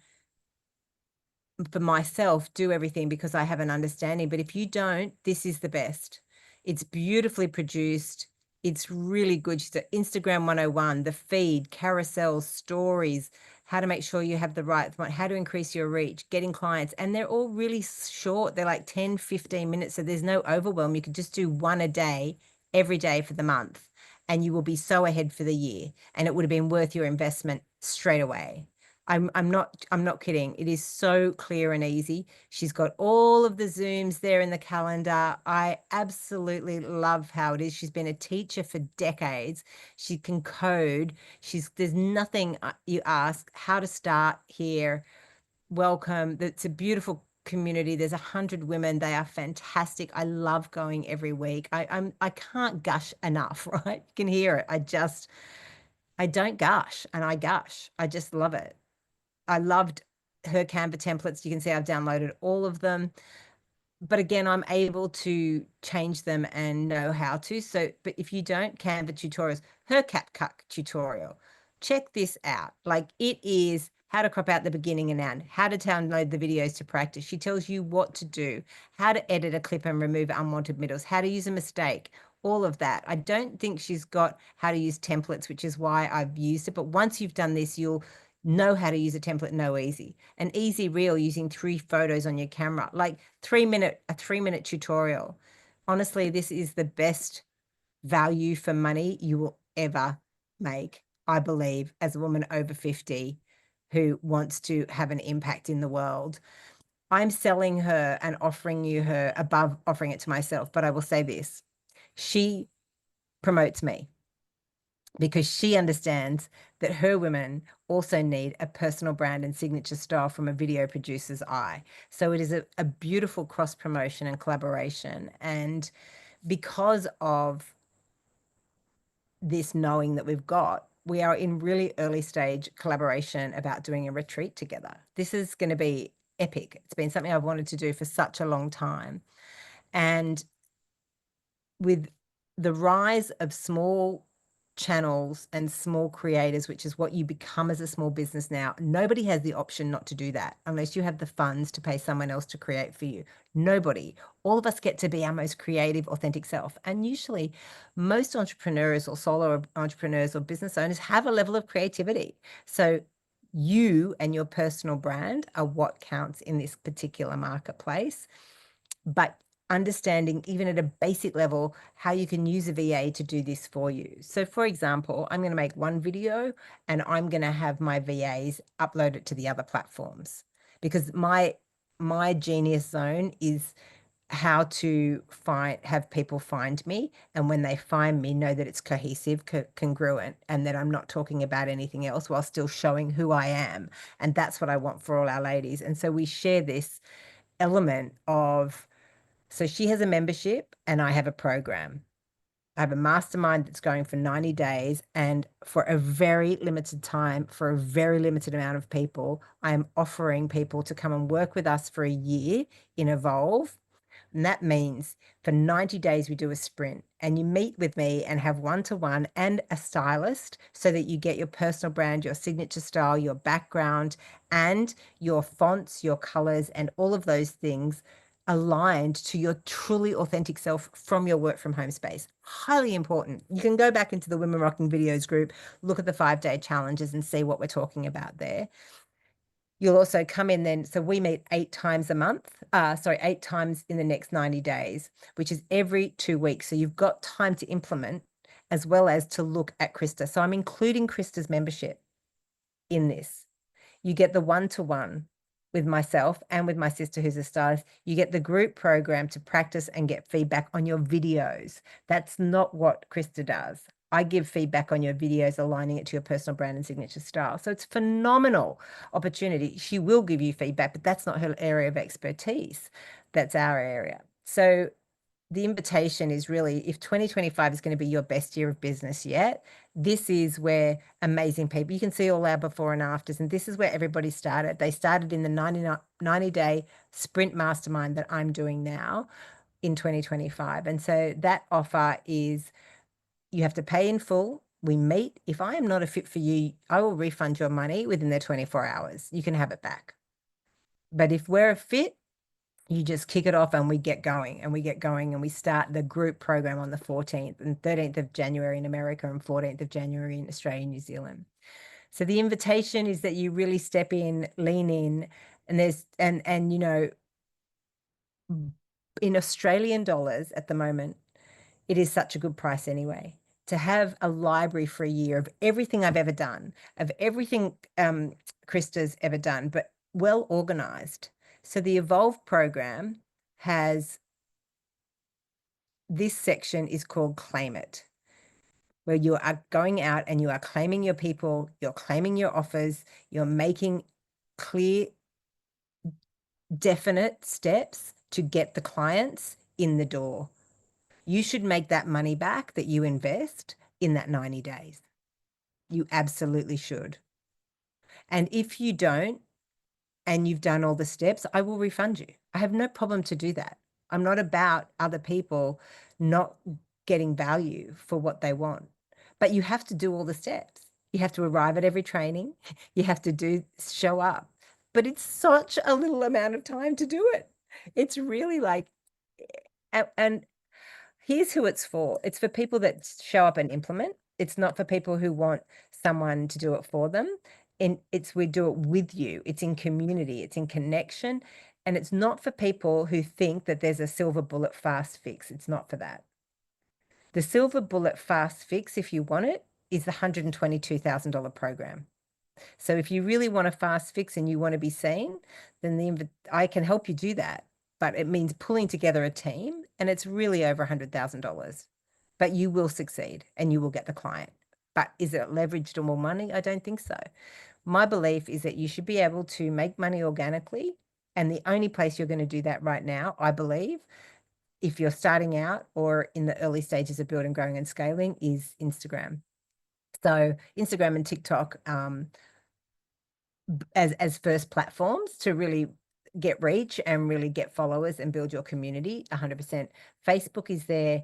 for myself, do everything because I have an understanding. But if you don't, this is the best. It's beautifully produced. It's really good. She's at Instagram 101, the feed, carousels, stories, how to make sure you have the right, how to increase your reach, getting clients. And they're all really short. They're like 10, 15 minutes. So there's no overwhelm. You could just do one a day, every day for the month, and you will be so ahead for the year. And it would have been worth your investment straight away. I'm not kidding. It is so clear and easy. She's got all of the Zooms there in the calendar. I absolutely love how it is. She's been a teacher for decades. She can code. There's nothing you ask how to start here. Welcome. It's a beautiful community. There's 100 women. They are fantastic. I love going every week. I can't gush enough, right? You can hear it. I don't gush, and I gush. I just love it. I loved her Canva templates. You can see I've downloaded all of them. But again, I'm able to change them and know how to. So, but if you don't, Canva tutorials, her CapCut tutorial, check this out. Like, it is how to crop out the beginning and end, how to download the videos to practice. She tells you what to do, how to edit a clip and remove unwanted middles, how to use a mistake, all of that. I don't think she's got how to use templates, which is why I've used it. But once you've done this, you'll know how to use a template. An easy reel using 3 photos on your camera, like a 3-minute tutorial. Honestly, this is the best value for money you will ever make, I believe, as a woman over 50 who wants to have an impact in the world. I'm selling her and offering you her above offering it to myself. But I will say this, she promotes me, because she understands that her women also need a personal brand and signature style from a video producer's eye. So it is a beautiful cross promotion and collaboration. And because of this knowing that we've got, we are in really early stage collaboration about doing a retreat together. This is going to be epic. It's been something I've wanted to do for such a long time. And with the rise of small channels and small creators, which is what you become as a small business now, nobody has the option not to do that unless you have the funds to pay someone else to create for you. Nobody. All of us get to be our most creative, authentic self. And usually most entrepreneurs or solo entrepreneurs or business owners have a level of creativity. So you and your personal brand are what counts in this particular marketplace. But understanding, even at a basic level, how you can use a VA to do this for you. So for example, I'm going to make one video and I'm going to have my VAs upload it to the other platforms, because my genius zone is how to have people find me, and when they find me, know that it's cohesive, congruent, and that I'm not talking about anything else while still showing who I am. And that's what I want for all our ladies. And so we share this element of, so she has a membership and I have a program. I have a mastermind that's going for 90 days, and for a very limited time, for a very limited amount of people, I am offering people to come and work with us for a year in Evolve. And that means for 90 days, we do a sprint, and you meet with me and have one-to-one and a stylist, so that you get your personal brand, your signature style, your background, and your fonts, your colors, and all of those things aligned to your truly authentic self from your work from home space. Highly important. You can go back into the Women Rocking Videos group, look at the 5-day challenges and see what we're talking about there. You'll also come in then, so we meet 8 times a month, 8 times in the next 90 days, which is every 2 weeks. So you've got time to implement as well as to look at Krista. So I'm including Krista's membership in this. You get the one-to-one with myself and with my sister who's a stylist. You get the group program to practice and get feedback on your videos. That's not what Krista does. I give feedback on your videos, aligning it to your personal brand and signature style. So it's a phenomenal opportunity. She will give you feedback, but that's not her area of expertise. That's our area. So the invitation is really, if 2025 is going to be your best year of business yet, this is where amazing people, you can see all our before and afters, and this is where everybody started. They started in the 90-day sprint mastermind that I'm doing now in 2025. And so that offer is, you have to pay in full. We meet. If I am not a fit for you, I will refund your money within the 24 hours. You can have it back. But if we're a fit, you just kick it off and we get going and we start the group program on the 14th and 13th of January in America and 14th of January in Australia and New Zealand. So the invitation is that you really step in, lean in, and there's, and you know, in Australian dollars at the moment, it is such a good price anyway. To have a library for a year of everything I've ever done, of everything Krista's ever done, but well organized. So the Evolve program has, this section is called Claim It, where you are going out and you are claiming your people, you're claiming your offers, you're making clear, definite steps to get the clients in the door. You should make that money back that you invest in that 90 days. You absolutely should. And if you don't, and you've done all the steps, I will refund you. I have no problem to do that. I'm not about other people not getting value for what they want, but you have to do all the steps. You have to arrive at every training. You have to show up, but it's such a little amount of time to do it. It's really like, and here's who it's for. It's for people that show up and implement. It's not for people who want someone to do it for them. And we do it with you. It's in community, it's in connection. And it's not for people who think that there's a silver bullet fast fix. It's not for that. The silver bullet fast fix, if you want it, is the $122,000 program. So if you really want a fast fix and you want to be seen, then I can help you do that. But it means pulling together a team, and it's really over $100,000. But you will succeed and you will get the client. But is it leveraged or more money? I don't think so. My belief is that you should be able to make money organically. And the only place you're going to do that right now, I believe, if you're starting out or in the early stages of building, growing, and scaling, is Instagram. So Instagram and TikTok as first platforms to really get reach and really get followers and build your community. 100%. Facebook is there.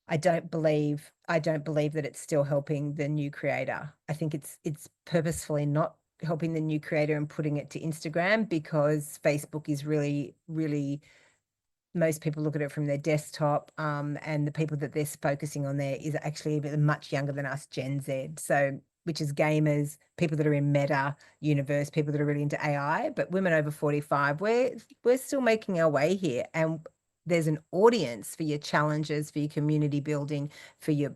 I don't believe that it's still helping the new creator. I think it's purposefully not helping the new creator and putting it to Instagram, because Facebook is really, really, most people look at it from their desktop, and the people that they're focusing on there is actually much younger than us, Gen Z. So, which is gamers, people that are in meta universe, people that are really into AI, but women over 45, we're still making our way here. And there's an audience for your challenges, for your community building, for your,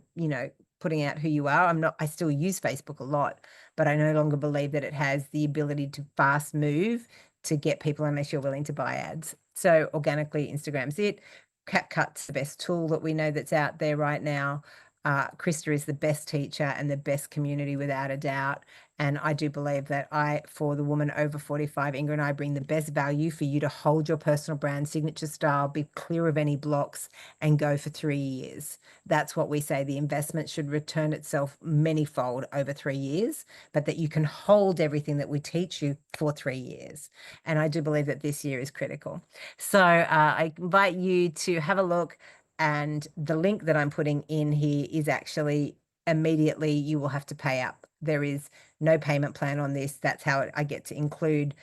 putting out who you are. I still use Facebook a lot, but I no longer believe that it has the ability to fast move to get people unless you're willing to buy ads. So organically, Instagram's it. CapCut's the best tool that we know that's out there right now. Krista is the best teacher and the best community without a doubt. And I do believe that for the woman over 45, Inga and I bring the best value for you to hold your personal brand signature style, be clear of any blocks, and go for 3 years. That's what we say. The investment should return itself manyfold over 3 years, but that you can hold everything that we teach you for 3 years. And I do believe that this year is critical. So I invite you to have a look, and the link that I'm putting in here is actually immediately you will have to pay up. There is no payment plan on this. That's how I get to include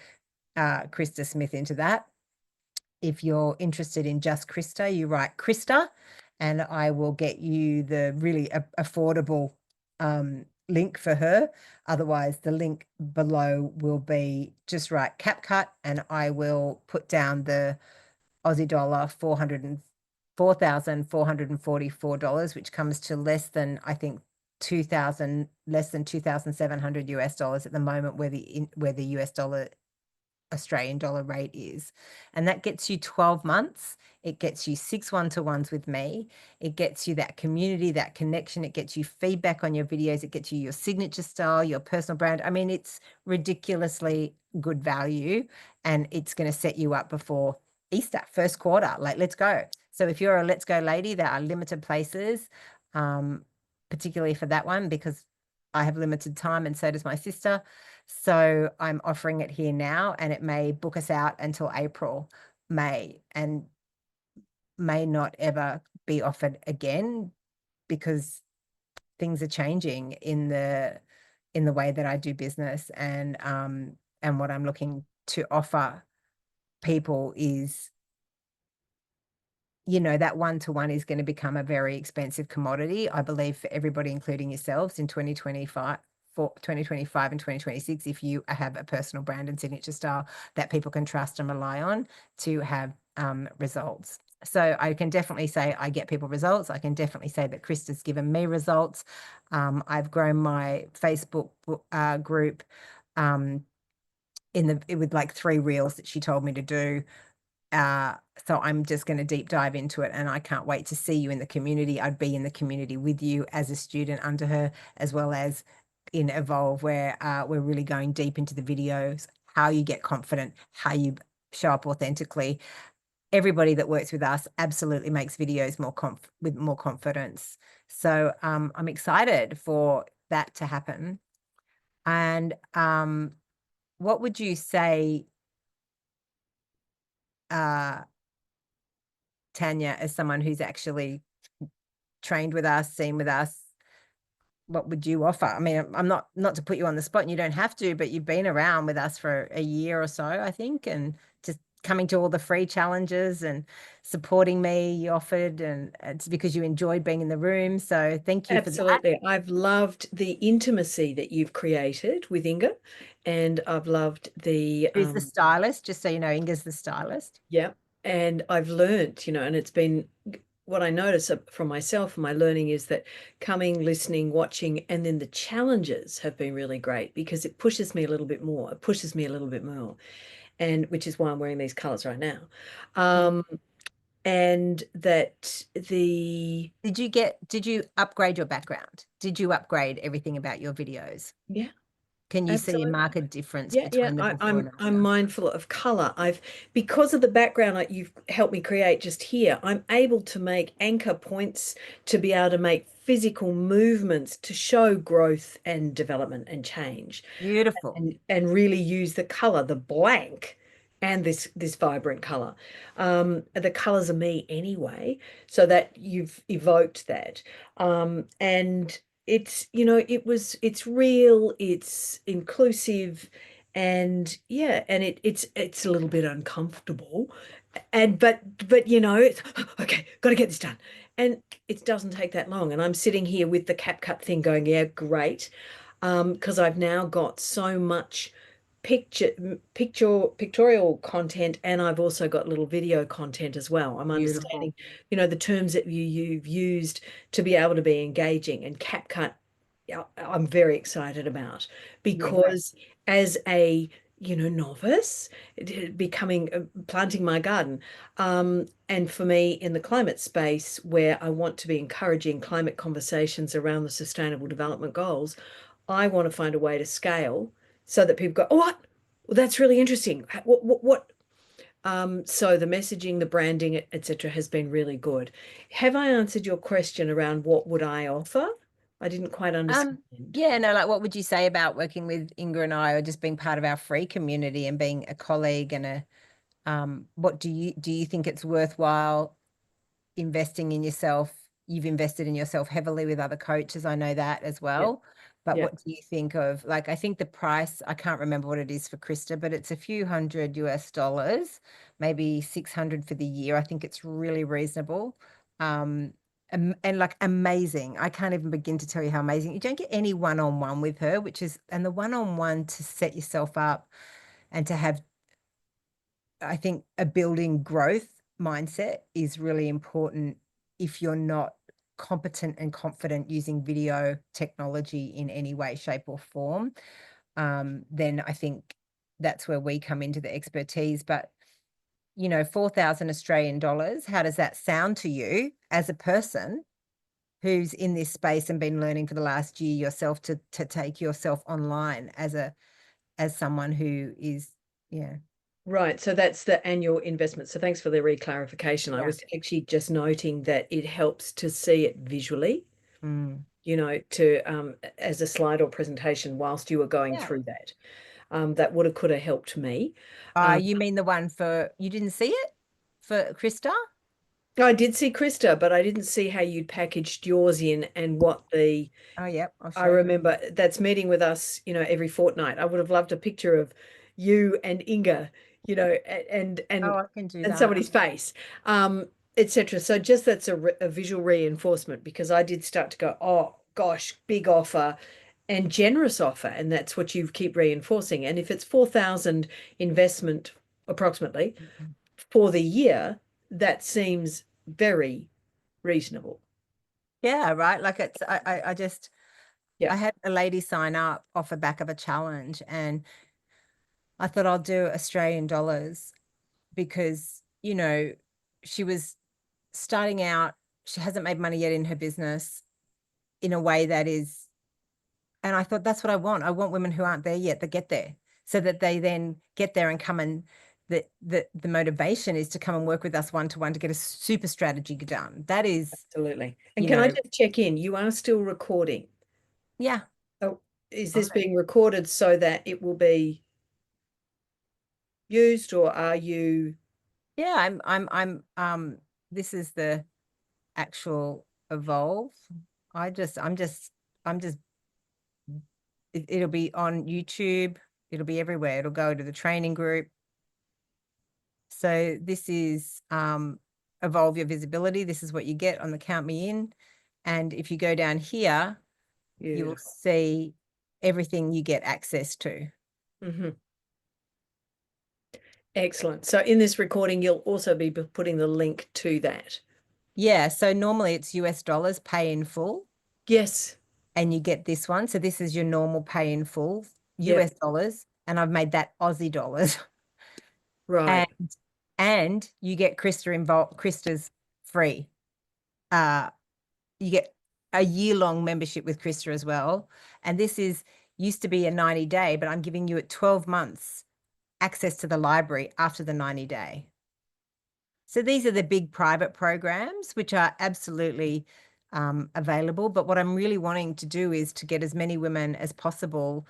Krista Smith into that. If you're interested in just Krista, you write Krista, and I will get you the really affordable link for her. Otherwise, the link below will be just write CapCut, and I will put down the Aussie dollar $4,444, which comes to less than, I think, less than 2,700 US dollars at the moment, where the US dollar Australian dollar rate is. And that gets you 12 months. It gets you 6 one-to-ones with me. It gets you that community, that connection. It gets you feedback on your videos. It gets you your signature style, your personal brand. I mean, it's ridiculously good value, and it's going to set you up before Easter, first quarter. Like, let's go. So if you're a let's go lady, there are limited places, particularly for that one, because I have limited time and so does my sister. So I'm offering it here now, and it may book us out until April, May, and may not ever be offered again, because things are changing in the way that I do business, and what I'm looking to offer people is, that one-to-one is going to become a very expensive commodity, I believe, for everybody, including yourselves, in 2025 and 2026, if you have a personal brand and signature style that people can trust and rely on to have results. So I can definitely say I get people results. I can definitely say that Krista's given me results. I've grown my Facebook group with like 3 reels that she told me to do. So I'm just going to deep dive into it, and I can't wait to see you in the community. I'd be in the community with you as a student under her, as well as in Evolve, where we're really going deep into the videos, how you get confident, how you show up authentically. Everybody that works with us absolutely makes videos with more confidence. So I'm excited for that to happen. And what would you say, Tanya, as someone who's actually trained with us, seen with us, what would you offer? I mean, I'm not to put you on the spot, and you don't have to, but you've been around with us for a year or so, I think, and just coming to all the free challenges and supporting me, you offered, and it's because you enjoyed being in the room. So thank you for that. Absolutely. I've loved the intimacy that you've created with Inga, and I've loved the Who's the stylist? Just so you know, Inga's the stylist. yeah. And I've learned, and it's been what I notice from myself, and my learning is that coming, listening, watching, and then the challenges have been really great, because it pushes me a little bit more. It pushes me a little bit more. And which is why I'm wearing these colors right now. And that did you upgrade your background? Did you upgrade everything about your videos? Yeah. Can you see a Absolutely. marked difference Yeah, between the before and after? I'm mindful of color. Because of the background that you've helped me create just here, I'm able to make anchor points to be able to make physical movements to show growth and development and change. Beautiful. And really use the color, the blank, and this vibrant color. The colors are me anyway, so that you've evoked that. And it's it's real, it's inclusive, and yeah, and it's a little bit uncomfortable, and but it's okay, got to get this done, and it doesn't take that long. And I'm sitting here with the CapCut thing going, yeah, great, because I've now got so much pictorial content, and I've also got little video content as well. I'm understanding, the terms that you've used to be able to be engaging, and CapCut I'm very excited about, because as a novice, becoming planting my garden. And for me, in the climate space, where I want to be encouraging climate conversations around the Sustainable Development Goals, I want to find a way to scale so that people go, "Oh, what? Well, that's really interesting. What?" So the messaging, the branding, etc., has been really good. Have I answered your question around what would I offer? I didn't quite understand. Yeah, no, like what would you say about working with Inga and I, or just being part of our free community and being a colleague and what do you think it's worthwhile investing in yourself? You've invested in yourself heavily with other coaches. I know that as well. But Yeah. what do you think of, like, I think the price, I can't remember what it is for Krista, but it's a few hundred US dollars, maybe 600 for the year. I think it's really reasonable. And like amazing. I can't even begin to tell you how amazing. You don't get any one-on-one with her, and the one-on-one to set yourself up and to have, I think, a building growth mindset is really important if you're not competent and confident using video technology in any way, shape, or form. Then I think that's where we come into the expertise. But 4,000 Australian dollars, how does that sound to you as a person who's in this space and been learning for the last year yourself to take yourself online as someone who is, yeah. Right. So that's the annual investment. So thanks for the reclarification. I Yeah. was actually just noting that it helps to see it visually, Mm. to as a slide or presentation whilst you were going Yeah. through that. That could have helped me. You mean the one you didn't see it for Krista? I did see Krista, but I didn't see how you'd packaged yours in and what the Oh, yep. I'll I show you. remember that's meeting with us, every fortnight. I would have loved a picture of you and Inga, and Oh, I can do that. somebody's face, etc. So just that's a visual reinforcement, because I did start to go, oh gosh, big offer and generous offer, and that's what you keep reinforcing. And if it's 4,000 investment approximately for the year, that seems very reasonable. Yeah, right. Like I just, Yeah. I had a lady sign up off the back of a challenge, and I thought I'll do Australian dollars because, she was starting out. She hasn't made money yet in her business in a way that is, and I thought that's what I want. I want women who aren't there yet that get there, so that they then get there and come and the motivation is to come and work with us one-to-one to get a super strategy done. That is, Absolutely. And can I just check in? You are still recording. yeah. Oh, is this being recorded so that it will be used, or are you? Yeah, this is the actual evolve. I'm just it'll be on YouTube, it'll be everywhere, it'll go to the training group. So this is evolve your visibility. This is what you get on the Count Me In. And if you go down here, you will see everything you get access to. Mm-hmm. Excellent. So in this recording, you'll also be putting the link to that. Yeah. So normally it's US dollars, pay in full. Yes. And you get this one. So this is your normal pay in full, US dollars. And I've made that Aussie dollars. Right. And you get Krista involved. Krista's free. You get a year-long membership with Krista as well. And this used to be a 90-day, but I'm giving you at 12 months access to the library after the 90-day. So these are the big private programs, which are absolutely available. But what I'm really wanting to do is to get as many women as possible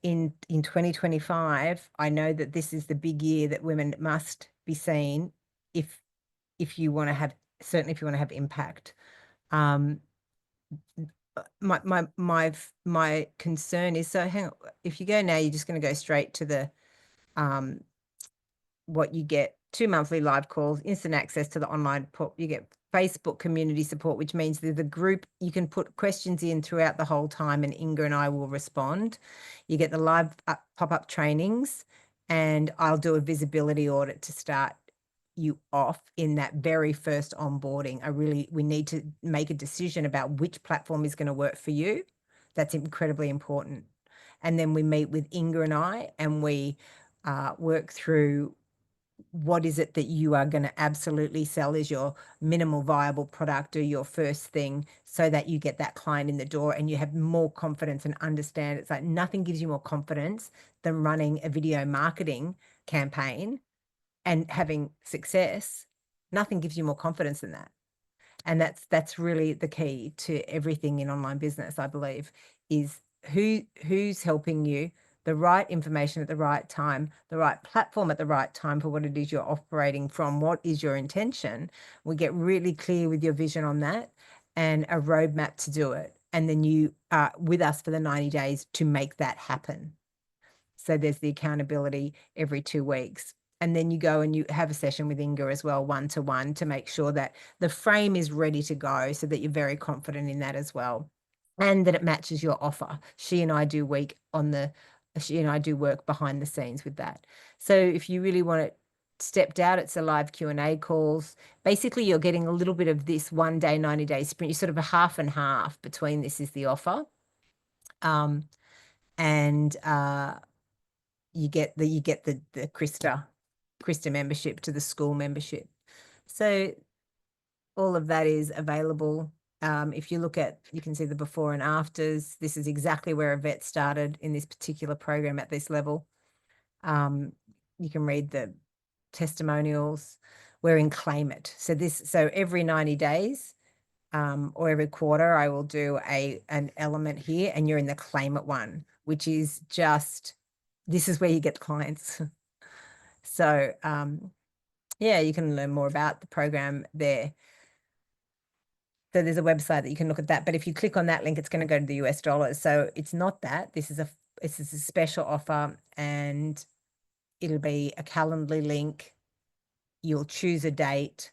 in 2025. I know that this is the big year that women must be seen if you want to have, certainly if you want to have impact. My concern is, so hang on, if you go now, you're just going to go straight to the what you get: 2 monthly live calls, instant access to the online you get Facebook community support, which means there's a group you can put questions in throughout the whole time, and Inga and I will respond. You get the live pop-up trainings, and I'll do a visibility audit to start you off in that very first onboarding. We need to make a decision about which platform is going to work for you. That's incredibly important. And then we meet with Inga and I, and we work through what is it that you are going to absolutely sell as your minimal viable product or your first thing, so that you get that client in the door and you have more confidence and understand. It's like nothing gives you more confidence than running a video marketing campaign and having success. Nothing gives you more confidence than that. And that's really the key to everything in online business, I believe, is who's helping you, the right information at the right time, the right platform at the right time for what it is you're operating from, what is your intention. We get really clear with your vision on that and a roadmap to do it. And then you are with us for the 90 days to make that happen. So there's the accountability every 2 weeks. And then you go and you have a session with Inga as well, 1-to-1, to make sure that the frame is ready to go, so that you're very confident in that as well. And that it matches your offer. She and I do work behind the scenes with that. So if you really want it stepped out, it's a live Q&A calls. Basically, you're getting a little bit of this 1 day, 90-day sprint. You're sort of a half and half between this is the offer. You get the Krista membership to the school membership. So all of that is available. If you look at, you can see the before and afters. This is exactly where a vet started in this particular program at this level. You can read the testimonials. We're in Claim It. So every 90 days, or every quarter, I will do an element here, and you're in the Claim It one, which is just, this is where you get the clients. So yeah, you can learn more about the program there. So there's a website that you can look at that. But if you click on that link, it's going to go to the US dollars. So it's not that. This is a special offer, and it'll be a Calendly link. You'll choose a date.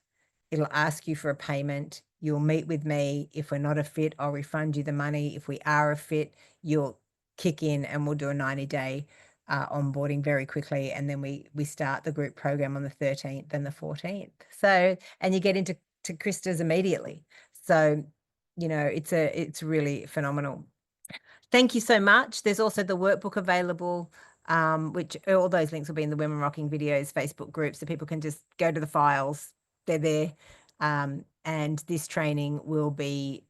It'll ask you for a payment. You'll meet with me. If we're not a fit, I'll refund you the money. If we are a fit, you'll kick in and we'll do a 90-day onboarding very quickly. And then we start the group program on the 13th and the 14th. So, and you get into Krista's immediately. So, you know, it's really phenomenal. Thank you so much. There's also the workbook available, which all those links will be in the Women Rocking Videos Facebook group, so people can just go to the files. They're there. And this training will be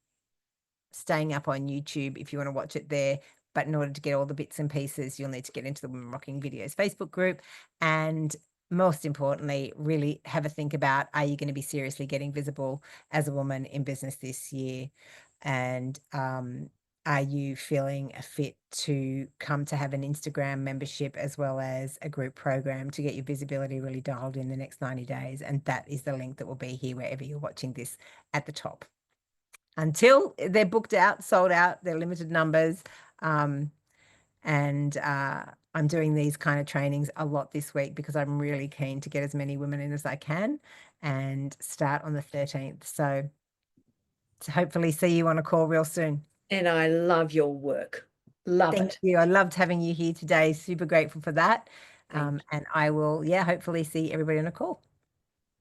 staying up on YouTube if you want to watch it there. But in order to get all the bits and pieces, you'll need to get into the Women Rocking Videos Facebook group. And most importantly, really have a think about, are you going to be seriously getting visible as a woman in business this year? And are you feeling a fit to come to have an Instagram membership as well as a group program to get your visibility really dialed in the next 90 days? And that is the link that will be here wherever you're watching this at the top. Until they're booked out, sold out, they're limited numbers. I'm doing these kind of trainings a lot this week because I'm really keen to get as many women in as I can and start on the 13th. So to hopefully see you on a call real soon. And I love your work. Love Thank it. you. I loved having you here today. Super grateful for that. And I will, hopefully see everybody on a call.